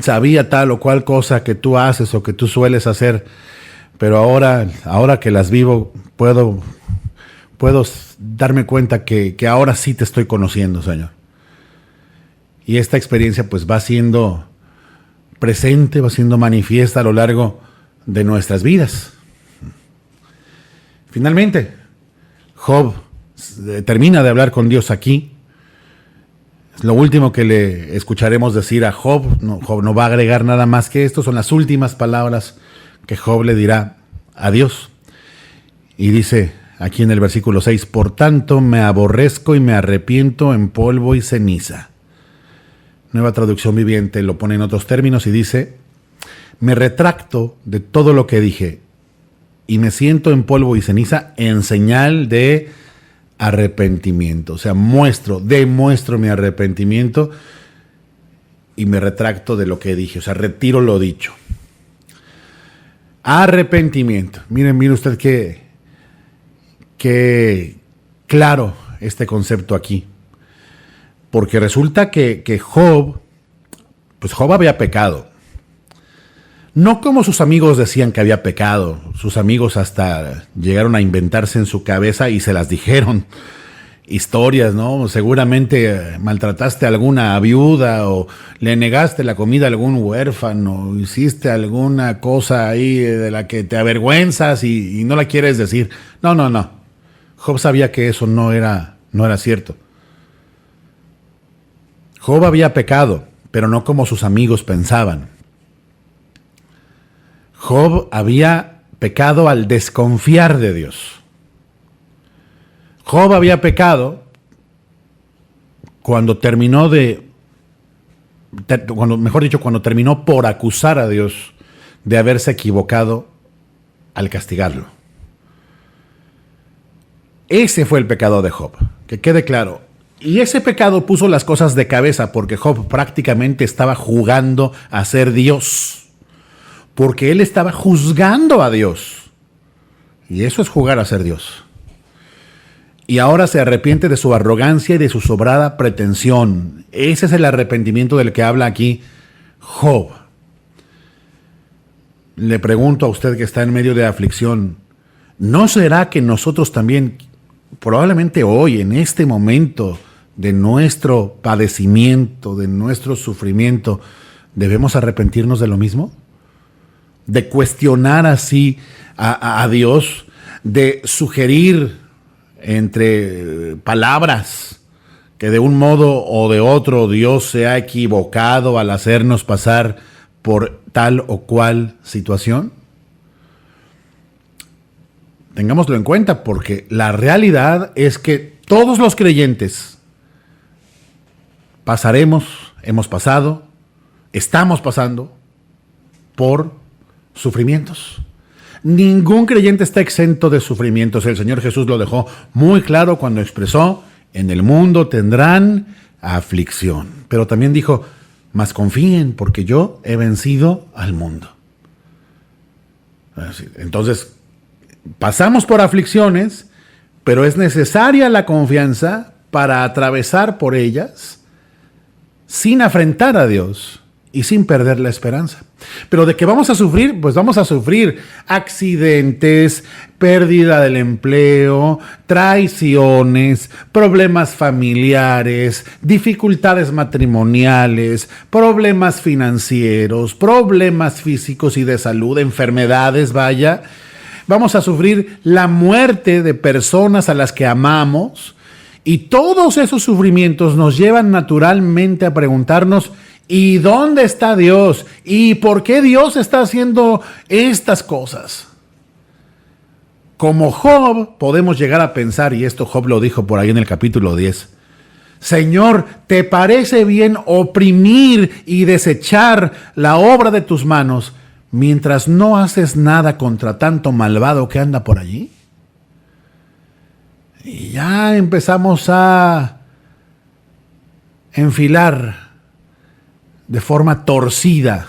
sabía tal o cual cosa que tú haces o que tú sueles hacer, pero ahora que las vivo, puedo darme cuenta que ahora sí te estoy conociendo, Señor. Y esta experiencia pues va siendo presente, va siendo manifiesta a lo largo de nuestras vidas. Finalmente, Job termina de hablar con Dios aquí. Es lo último que le escucharemos decir a Job. Job no va a agregar nada más que esto. Son las últimas palabras que Job le dirá a Dios. Y dice aquí en el versículo 6, por tanto me aborrezco y me arrepiento en polvo y ceniza. Nueva Traducción Viviente lo pone en otros términos y dice, me retracto de todo lo que dije y me siento en polvo y ceniza en señal de arrepentimiento. O sea, demuestro mi arrepentimiento y me retracto de lo que dije. O sea, retiro lo dicho. Arrepentimiento. Mire usted qué claro este concepto aquí. Porque resulta que Job había pecado. No como sus amigos decían que había pecado. Sus amigos hasta llegaron a inventarse en su cabeza y se las dijeron. Historias, ¿no? Seguramente maltrataste a alguna viuda o le negaste la comida a algún huérfano, hiciste alguna cosa ahí de la que te avergüenzas y no la quieres decir. No. Job sabía que eso no era cierto. Job había pecado, pero no como sus amigos pensaban. Job había pecado al desconfiar de Dios. Job había pecado cuando terminó de cuando terminó por acusar a Dios de haberse equivocado al castigarlo. Ese fue el pecado de Job, que quede claro. Y ese pecado puso las cosas de cabeza porque Job prácticamente estaba jugando a ser Dios. Porque él estaba juzgando a Dios. Y eso es jugar a ser Dios. Y ahora se arrepiente de su arrogancia y de su sobrada pretensión. Ese es el arrepentimiento del que habla aquí Job. Le pregunto a usted que está en medio de aflicción, ¿no será que nosotros también, probablemente hoy, en este momento de nuestro padecimiento, de nuestro sufrimiento, debemos arrepentirnos de lo mismo? De cuestionar así a Dios, de sugerir entre palabras que de un modo o de otro Dios se ha equivocado al hacernos pasar por tal o cual situación. Tengámoslo en cuenta porque la realidad es que todos los creyentes hemos pasado, estamos pasando por sufrimientos. Ningún creyente está exento de sufrimientos. El Señor Jesús lo dejó muy claro cuando expresó: en el mundo tendrán aflicción. Pero también dijo: mas confíen, porque yo he vencido al mundo. Entonces, pasamos por aflicciones, pero es necesaria la confianza para atravesar por ellas sin afrentar a Dios y sin perder la esperanza. Pero ¿de qué vamos a sufrir? Pues vamos a sufrir accidentes, pérdida del empleo, traiciones, problemas familiares, dificultades matrimoniales, problemas financieros, problemas físicos y de salud, enfermedades, vaya. Vamos a sufrir la muerte de personas a las que amamos, y todos esos sufrimientos nos llevan naturalmente a preguntarnos: ¿y dónde está Dios? ¿Y por qué Dios está haciendo estas cosas? Como Job podemos llegar a pensar, y esto Job lo dijo por ahí en el capítulo 10, Señor, ¿te parece bien oprimir y desechar la obra de tus manos mientras no haces nada contra tanto malvado que anda por allí? Y ya empezamos a enfilar de forma torcida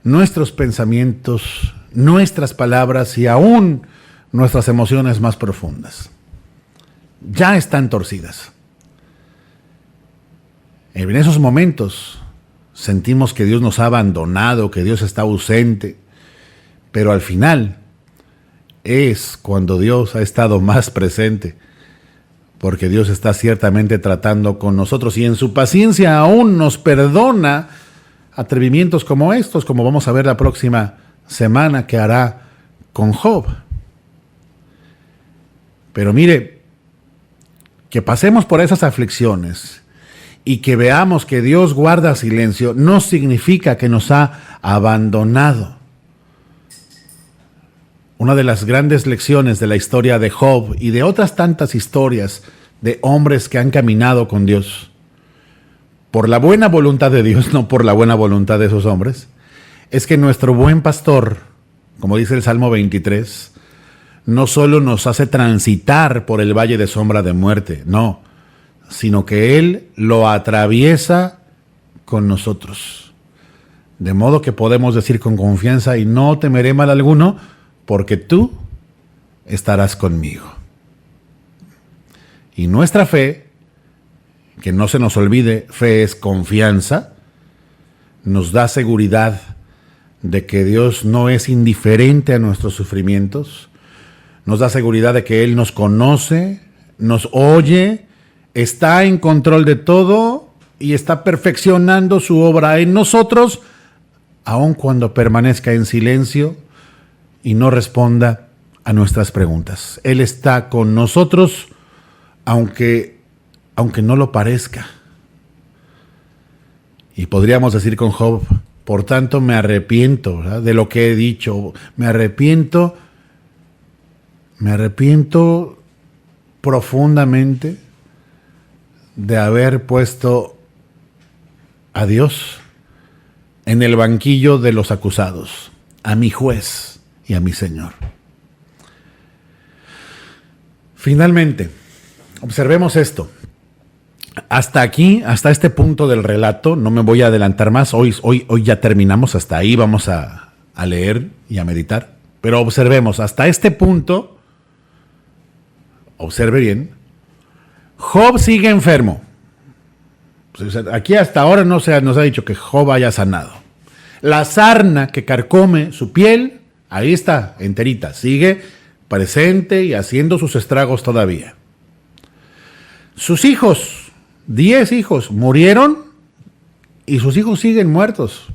nuestros pensamientos, nuestras palabras y aún nuestras emociones más profundas. Ya están torcidas. En esos momentos sentimos que Dios nos ha abandonado, que Dios está ausente, pero al final es cuando Dios ha estado más presente, porque Dios está ciertamente tratando con nosotros y en su paciencia aún nos perdona atrevimientos como estos, como vamos a ver la próxima semana que hará con Job. Pero mire, que pasemos por esas aflicciones y que veamos que Dios guarda silencio no significa que nos ha abandonado. Una de las grandes lecciones de la historia de Job y de otras tantas historias de hombres que han caminado con Dios, por la buena voluntad de Dios, no por la buena voluntad de esos hombres, es que nuestro buen pastor, como dice el Salmo 23, no solo nos hace transitar por el valle de sombra de muerte, no, sino que Él lo atraviesa con nosotros. De modo que podemos decir con confianza: y no temeré mal alguno, porque tú estarás conmigo. Y nuestra fe, que no se nos olvide, fe es confianza, nos da seguridad de que Dios no es indiferente a nuestros sufrimientos, nos da seguridad de que Él nos conoce, nos oye, está en control de todo y está perfeccionando su obra en nosotros, aun cuando permanezca en silencio y no responda a nuestras preguntas. Él está con nosotros, aunque no lo parezca. Y podríamos decir con Job: por tanto me arrepiento, ¿verdad?, de lo que he dicho. Me arrepiento profundamente de haber puesto a Dios en el banquillo de los acusados, a mi juez y a mi Señor. Finalmente, observemos esto. Hasta aquí, hasta este punto del relato, no me voy a adelantar más. Hoy ya terminamos, hasta ahí vamos a leer y a meditar. Pero observemos, hasta este punto, observe bien, Job sigue enfermo. Aquí hasta ahora nos ha dicho que Job haya sanado. La sarna que carcome su piel, ahí está, enterita, sigue presente y haciendo sus estragos todavía. Sus hijos, 10 hijos, murieron y sus hijos siguen muertos.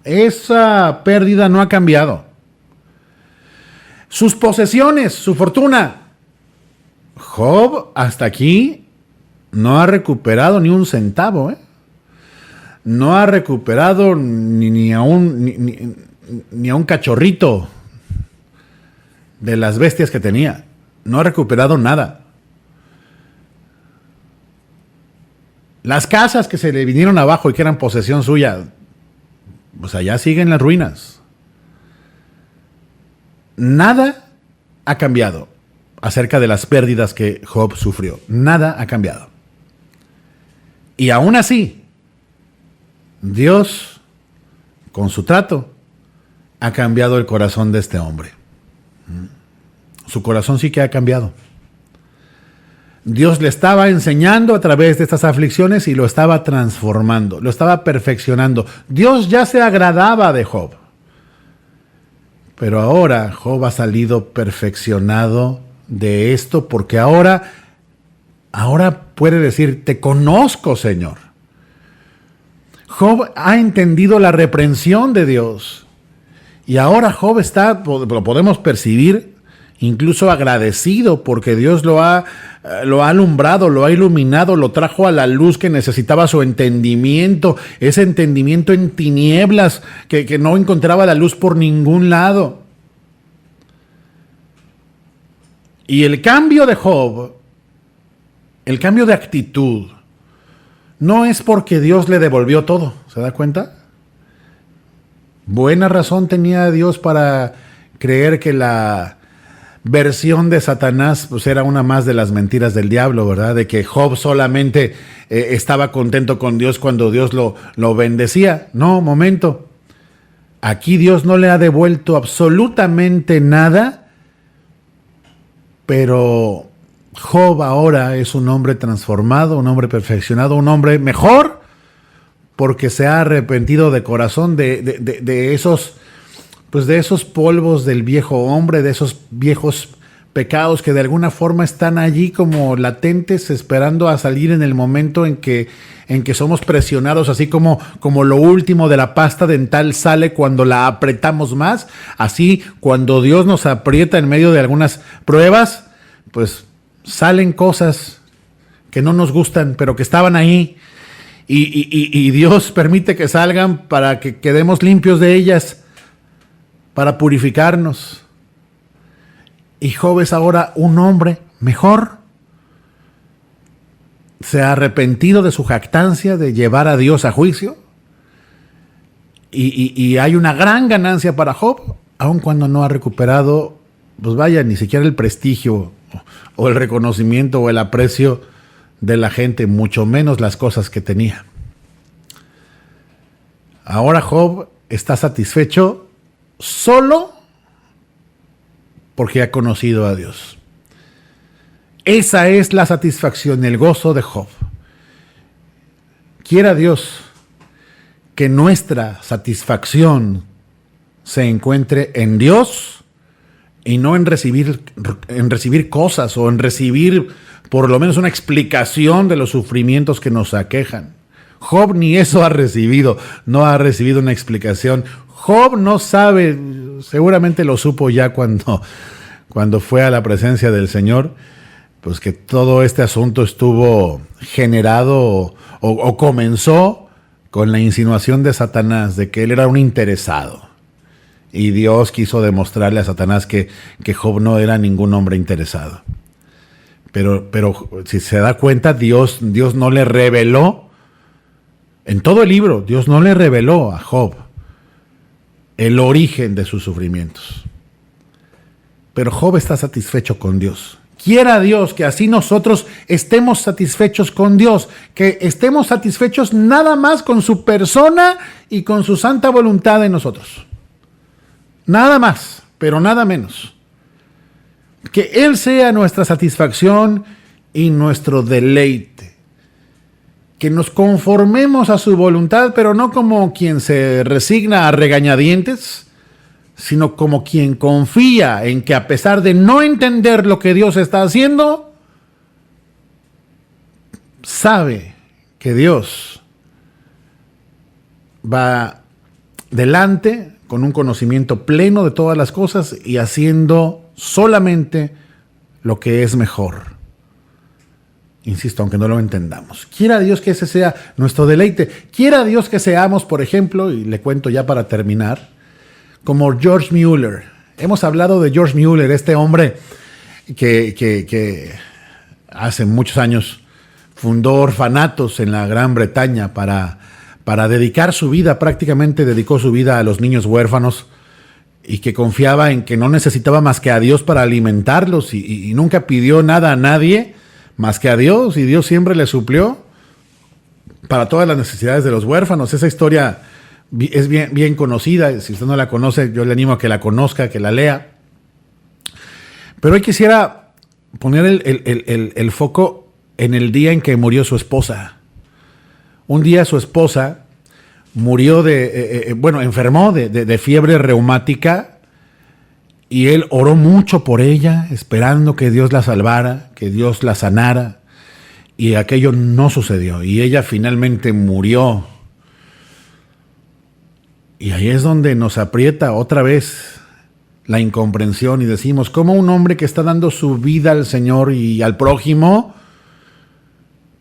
Esa pérdida no ha cambiado. Sus posesiones, su fortuna. Job hasta aquí no ha recuperado ni un centavo, ¿eh? No ha recuperado ni a un cachorrito de las bestias que tenía. No ha recuperado nada. Las casas que se le vinieron abajo y que eran posesión suya, pues allá siguen las ruinas. Nada ha cambiado acerca de las pérdidas que Job sufrió. Nada ha cambiado. Y aún así, Dios, con su trato, ha cambiado el corazón de este hombre. Su corazón sí que ha cambiado. Dios le estaba enseñando a través de estas aflicciones y lo estaba transformando, lo estaba perfeccionando. Dios ya se agradaba de Job. Pero ahora Job ha salido perfeccionado de esto porque ahora puede decir, te conozco, Señor. Job ha entendido la reprensión de Dios. Y ahora Job lo podemos percibir, incluso agradecido porque Dios lo ha alumbrado, lo ha iluminado, lo trajo a la luz que necesitaba su entendimiento, ese entendimiento en tinieblas que no encontraba la luz por ningún lado. Y el cambio de Job, el cambio de actitud, no es porque Dios le devolvió todo, ¿se da cuenta? Buena razón tenía Dios para creer que la versión de Satanás pues era una más de las mentiras del diablo, ¿verdad? De que Job solamente estaba contento con Dios cuando Dios lo bendecía. No, momento. Aquí Dios no le ha devuelto absolutamente nada, pero Job ahora es un hombre transformado, un hombre perfeccionado, un hombre mejor, porque se ha arrepentido de corazón de esos polvos del viejo hombre, de esos viejos pecados que de alguna forma están allí como latentes, esperando a salir en el momento en que somos presionados, así como lo último de la pasta dental sale cuando la apretamos más. Así, cuando Dios nos aprieta en medio de algunas pruebas, pues salen cosas que no nos gustan, pero que estaban ahí. Y Dios permite que salgan para que quedemos limpios de ellas, para purificarnos. Y Job es ahora un hombre mejor. Se ha arrepentido de su jactancia de llevar a Dios a juicio. Y hay una gran ganancia para Job, aun cuando no ha recuperado, pues vaya, ni siquiera el prestigio o el reconocimiento o el aprecio de la gente, mucho menos las cosas que tenía. Ahora Job está satisfecho solo porque ha conocido a Dios. Esa es la satisfacción, el gozo de Job. Quiera Dios que nuestra satisfacción se encuentre en Dios y no en recibir cosas o en recibir por lo menos una explicación de los sufrimientos que nos aquejan. Job ni eso ha recibido, no ha recibido una explicación. Job no sabe, seguramente lo supo ya cuando fue a la presencia del Señor, pues que todo este asunto estuvo generado o comenzó con la insinuación de Satanás de que él era un interesado. Y Dios quiso demostrarle a Satanás que Job no era ningún hombre interesado. Pero si se da cuenta, Dios no le reveló En todo el libro, Dios no le reveló a Job el origen de sus sufrimientos. Pero Job está satisfecho con Dios. Quiera Dios que así nosotros estemos satisfechos con Dios, que estemos satisfechos nada más con su persona y con su santa voluntad en nosotros. Nada más, pero nada menos. Que Él sea nuestra satisfacción y nuestro deleite. Que nos conformemos a su voluntad, pero no como quien se resigna a regañadientes, sino como quien confía en que a pesar de no entender lo que Dios está haciendo, sabe que Dios va delante con un conocimiento pleno de todas las cosas y haciendo solamente lo que es mejor. Insisto, aunque no lo entendamos. Quiera Dios que ese sea nuestro deleite. Quiera Dios que seamos, por ejemplo, y le cuento ya para terminar, como George Mueller. Hemos hablado de George Mueller, este hombre que hace muchos años fundó orfanatos en la Gran Bretaña para dedicar su vida, prácticamente dedicó su vida a los niños huérfanos y que confiaba en que no necesitaba más que a Dios para alimentarlos y nunca pidió nada a nadie más que a Dios, y Dios siempre le suplió para todas las necesidades de los huérfanos. Esa historia es bien conocida. Si usted no la conoce, yo le animo a que la conozca, que la lea. Pero hoy quisiera poner el foco en el día en que murió su esposa. Un día su esposa murió enfermó de fiebre reumática, y él oró mucho por ella, esperando que Dios la salvara, que Dios la sanara, y aquello no sucedió, y ella finalmente murió. Y ahí es donde nos aprieta otra vez la incomprensión y decimos, ¿cómo un hombre que está dando su vida al Señor y al prójimo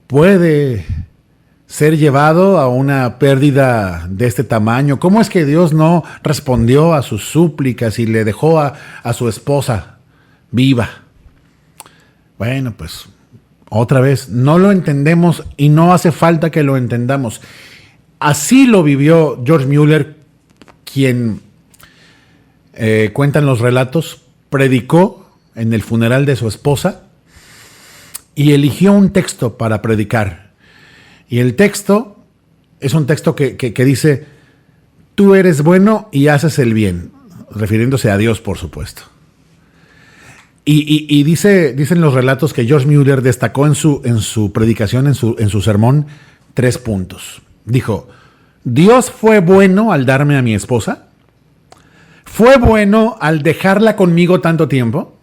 puede ser llevado a una pérdida de este tamaño? ¿Cómo es que Dios no respondió a sus súplicas y le dejó a su esposa viva? Bueno, pues otra vez, no lo entendemos y no hace falta que lo entendamos. Así lo vivió George Mueller, quien, cuentan los relatos, predicó en el funeral de su esposa y eligió un texto para predicar. Y el texto es un texto que dice, tú eres bueno y haces el bien, refiriéndose a Dios, por supuesto. Y dicen los relatos que George Mueller destacó en su predicación, en su sermón, 3 puntos. Dijo, Dios fue bueno al darme a mi esposa, fue bueno al dejarla conmigo tanto tiempo,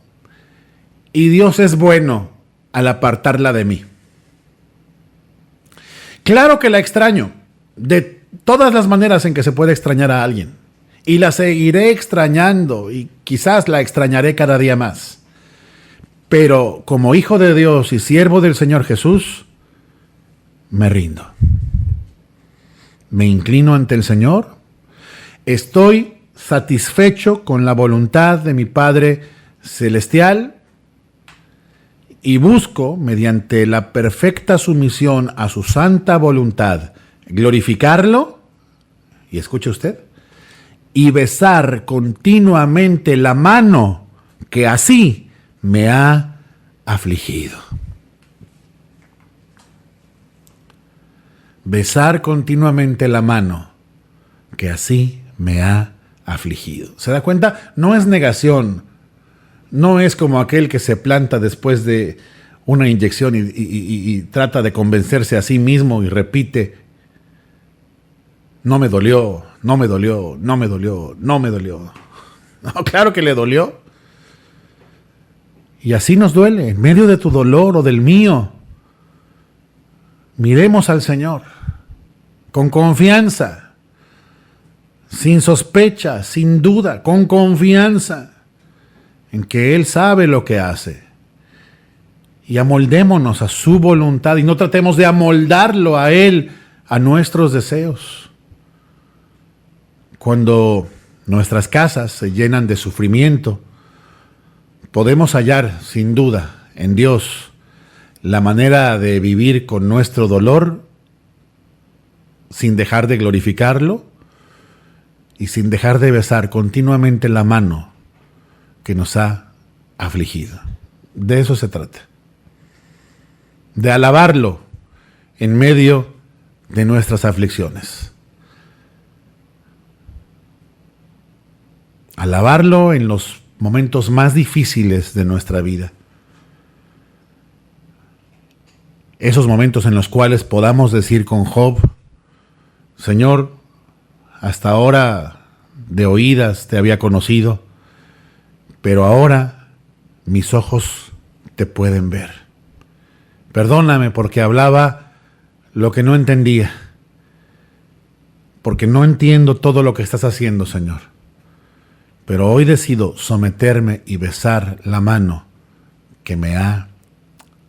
y Dios es bueno al apartarla de mí. Claro que la extraño, de todas las maneras en que se puede extrañar a alguien, y la seguiré extrañando, y quizás la extrañaré cada día más. Pero como hijo de Dios y siervo del Señor Jesús, me rindo. Me inclino ante el Señor, estoy satisfecho con la voluntad de mi Padre Celestial y busco, mediante la perfecta sumisión a su santa voluntad, glorificarlo, y escuche usted, y besar continuamente la mano que así me ha afligido. Besar continuamente la mano que así me ha afligido. ¿Se da cuenta? No es negación. No es como aquel que se planta después de una inyección y trata de convencerse a sí mismo y repite, no me dolió, no me dolió, no me dolió, no me dolió. No, claro que le dolió. Y así nos duele, en medio de tu dolor o del mío. Miremos al Señor con confianza, sin sospecha, sin duda, con confianza en que Él sabe lo que hace. Y amoldémonos a su voluntad y no tratemos de amoldarlo a Él, a nuestros deseos. Cuando nuestras casas se llenan de sufrimiento, podemos hallar, sin duda, en Dios la manera de vivir con nuestro dolor sin dejar de glorificarlo y sin dejar de besar continuamente la mano que nos ha afligido. De eso se trata. De alabarlo en medio de nuestras aflicciones. Alabarlo en los momentos más difíciles de nuestra vida. Esos momentos en los cuales podamos decir con Job: Señor, hasta ahora de oídas te había conocido, pero ahora mis ojos te pueden ver. Perdóname porque hablaba lo que no entendía, porque no entiendo todo lo que estás haciendo, Señor. Pero hoy decido someterme y besar la mano que me ha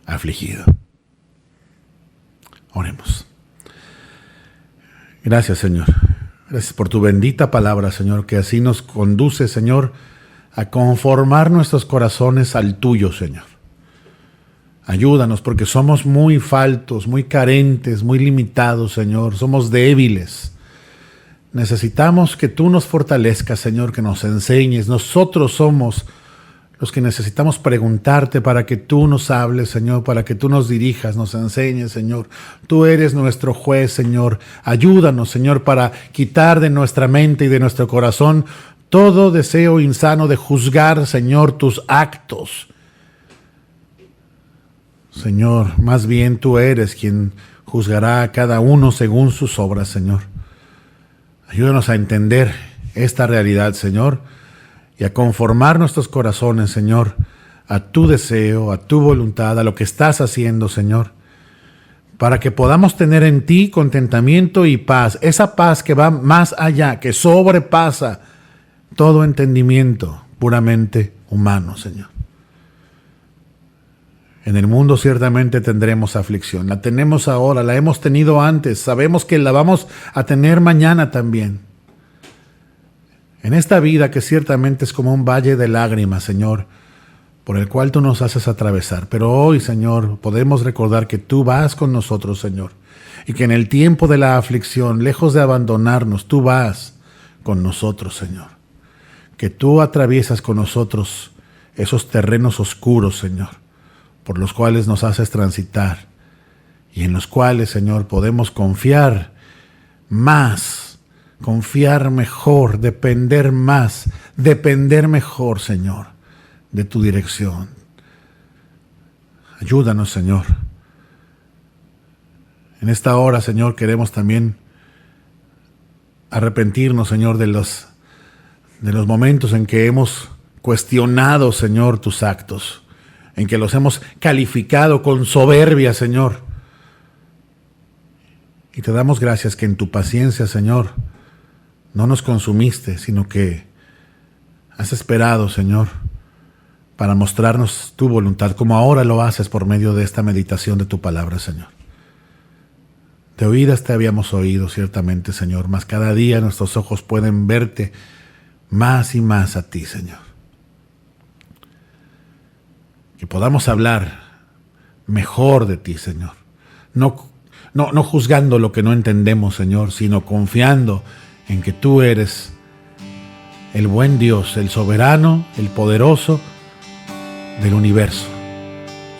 afligido. Oremos. Gracias, Señor. Gracias por tu bendita palabra, Señor, que así nos conduce, Señor, a conformar nuestros corazones al tuyo, Señor. Ayúdanos porque somos muy faltos, muy carentes, muy limitados, Señor. Somos débiles. Necesitamos que tú nos fortalezcas, Señor, que nos enseñes. Nosotros somos los que necesitamos preguntarte para que tú nos hables, Señor, para que tú nos dirijas, nos enseñes, Señor. Tú eres nuestro juez, Señor. Ayúdanos, Señor, para quitar de nuestra mente y de nuestro corazón todo deseo insano de juzgar, Señor, tus actos. Señor, más bien tú eres quien juzgará a cada uno según sus obras, Señor. Ayúdanos a entender esta realidad, Señor, y a conformar nuestros corazones, Señor, a tu deseo, a tu voluntad, a lo que estás haciendo, Señor, para que podamos tener en ti contentamiento y paz, esa paz que va más allá, que sobrepasa todo entendimiento puramente humano, Señor. En el mundo ciertamente tendremos aflicción. La tenemos ahora, la hemos tenido antes. Sabemos que la vamos a tener mañana también. En esta vida que ciertamente es como un valle de lágrimas, Señor, por el cual tú nos haces atravesar. Pero hoy, Señor, podemos recordar que tú vas con nosotros, Señor. Y que en el tiempo de la aflicción, lejos de abandonarnos, tú vas con nosotros, Señor. Que tú atraviesas con nosotros esos terrenos oscuros, Señor, por los cuales nos haces transitar y en los cuales, Señor, podemos confiar más, confiar mejor, depender más, depender mejor, Señor, de tu dirección. Ayúdanos, Señor. En esta hora, Señor, queremos también arrepentirnos, Señor, de los momentos en que hemos cuestionado, Señor, tus actos, en que los hemos calificado con soberbia, Señor. Y te damos gracias que en tu paciencia, Señor, no nos consumiste, sino que has esperado, Señor, para mostrarnos tu voluntad, como ahora lo haces por medio de esta meditación de tu palabra, Señor. De oídas te habíamos oído, ciertamente, Señor, mas cada día nuestros ojos pueden verte más y más a ti, Señor. Que podamos hablar mejor de ti, Señor. No juzgando lo que no entendemos, Señor, sino confiando en que tú eres el buen Dios, el soberano, el poderoso del universo,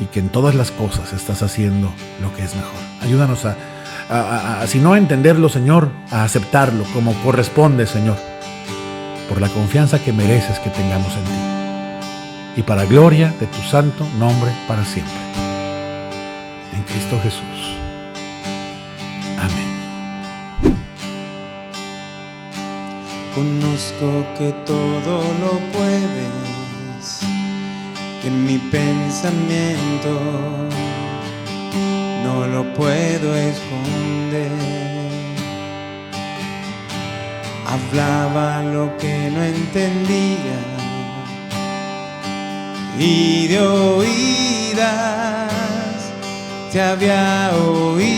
y que en todas las cosas estás haciendo lo que es mejor. Ayúdanos a si no entenderlo, Señor, a aceptarlo como corresponde, Señor, por la confianza que mereces que tengamos en ti. Y para gloria de tu santo nombre para siempre. En Cristo Jesús. Amén. Conozco que todo lo puedes, que mi pensamiento no lo puedo esconder. Hablaba lo que no entendía y de oídas te había oído.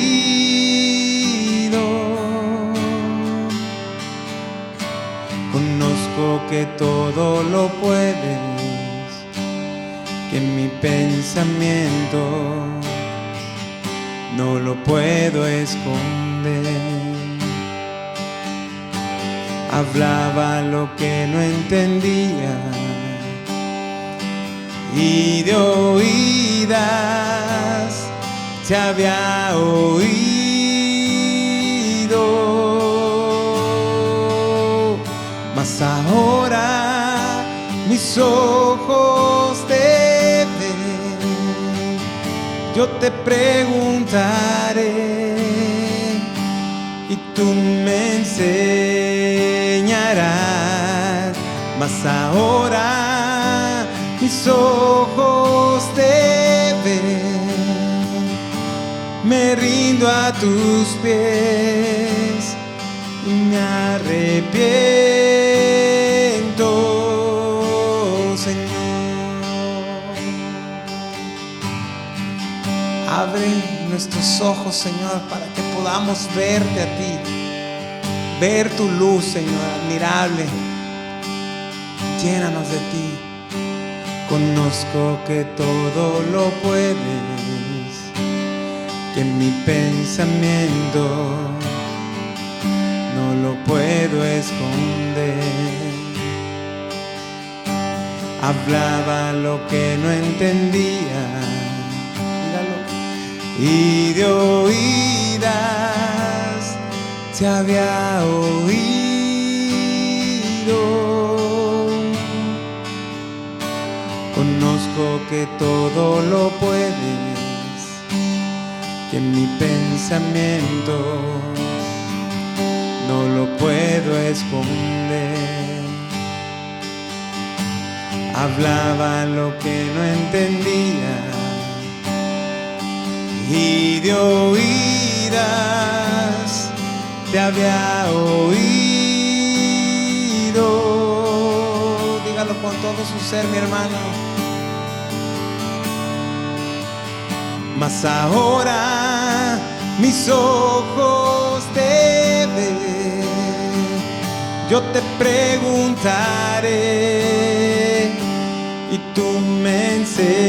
Conozco que todo lo puedes, que mi pensamiento no lo puedo esconder. hablaba lo que no entendía, y de oídas se había oído, mas ahora mis ojos te ven. Yo te preguntaré y tú me enseñarás, mas ahora mis ojos te ven. Me rindo a tus pies y me arrepiento, Señor. Abre nuestros ojos, Señor, para que podamos verte a ti, ver tu luz, Señor, admirable. Llénanos de ti. Conozco que todo lo puedes, que mi pensamiento no lo puedo esconder. Hablaba lo que no entendía, y de oídas se había oído. Conozco que todo lo puedes, que mi pensamiento no lo puedo esconder. Hablaba lo que no entendía, y de oídas te había oído. Dígalo con todo su ser, mi hermano. Mas ahora mis ojos te ven. Yo te preguntaré y tú me enseñarás.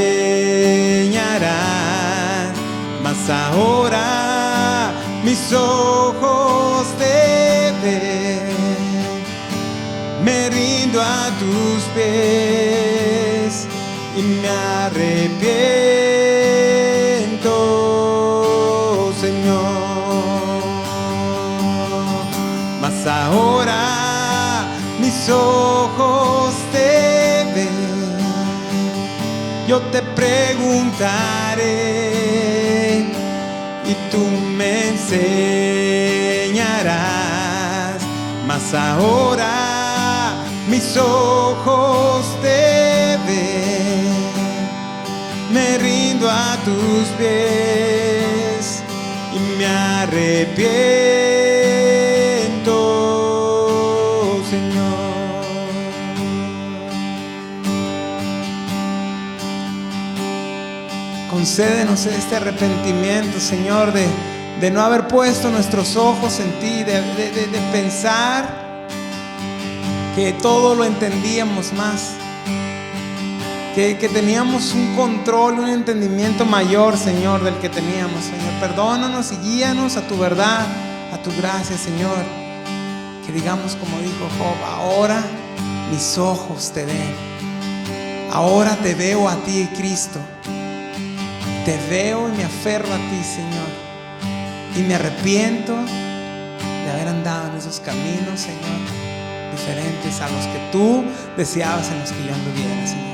Mas ahora mis ojos te ven. Me rindo a tus pies y me arrepiento, Señor. Mas ahora mis ojos te ven. Yo te preguntaré y tú me enseñarás. Mas ahora mis ojos te ven. Me rindo a tus pies y me arrepiento, Señor. Concédenos este arrepentimiento, Señor, de no haber puesto nuestros ojos en ti, de pensar que todo lo entendíamos más, que teníamos un control, un entendimiento mayor, Señor, del que teníamos, Señor. Perdónanos y guíanos a tu verdad, a tu gracia, Señor. Que digamos como dijo Job: ahora mis ojos te ven. Ahora te veo a ti, Cristo. Te veo y me aferro a ti, Señor. Y me arrepiento de haber andado en esos caminos, Señor, diferentes a los que tú deseabas, en los que yo anduviera, Señor.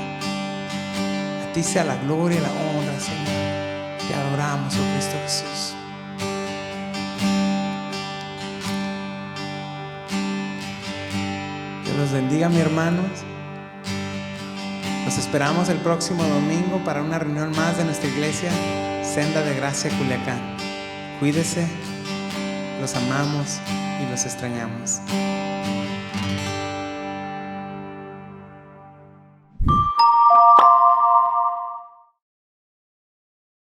A ti sea la gloria y la honra, Señor. Te adoramos, oh Cristo Jesús. Dios los bendiga, mis hermanos. Los esperamos el próximo domingo para una reunión más de nuestra iglesia Senda de Gracia, Culiacán. Cuídese, los amamos y los extrañamos.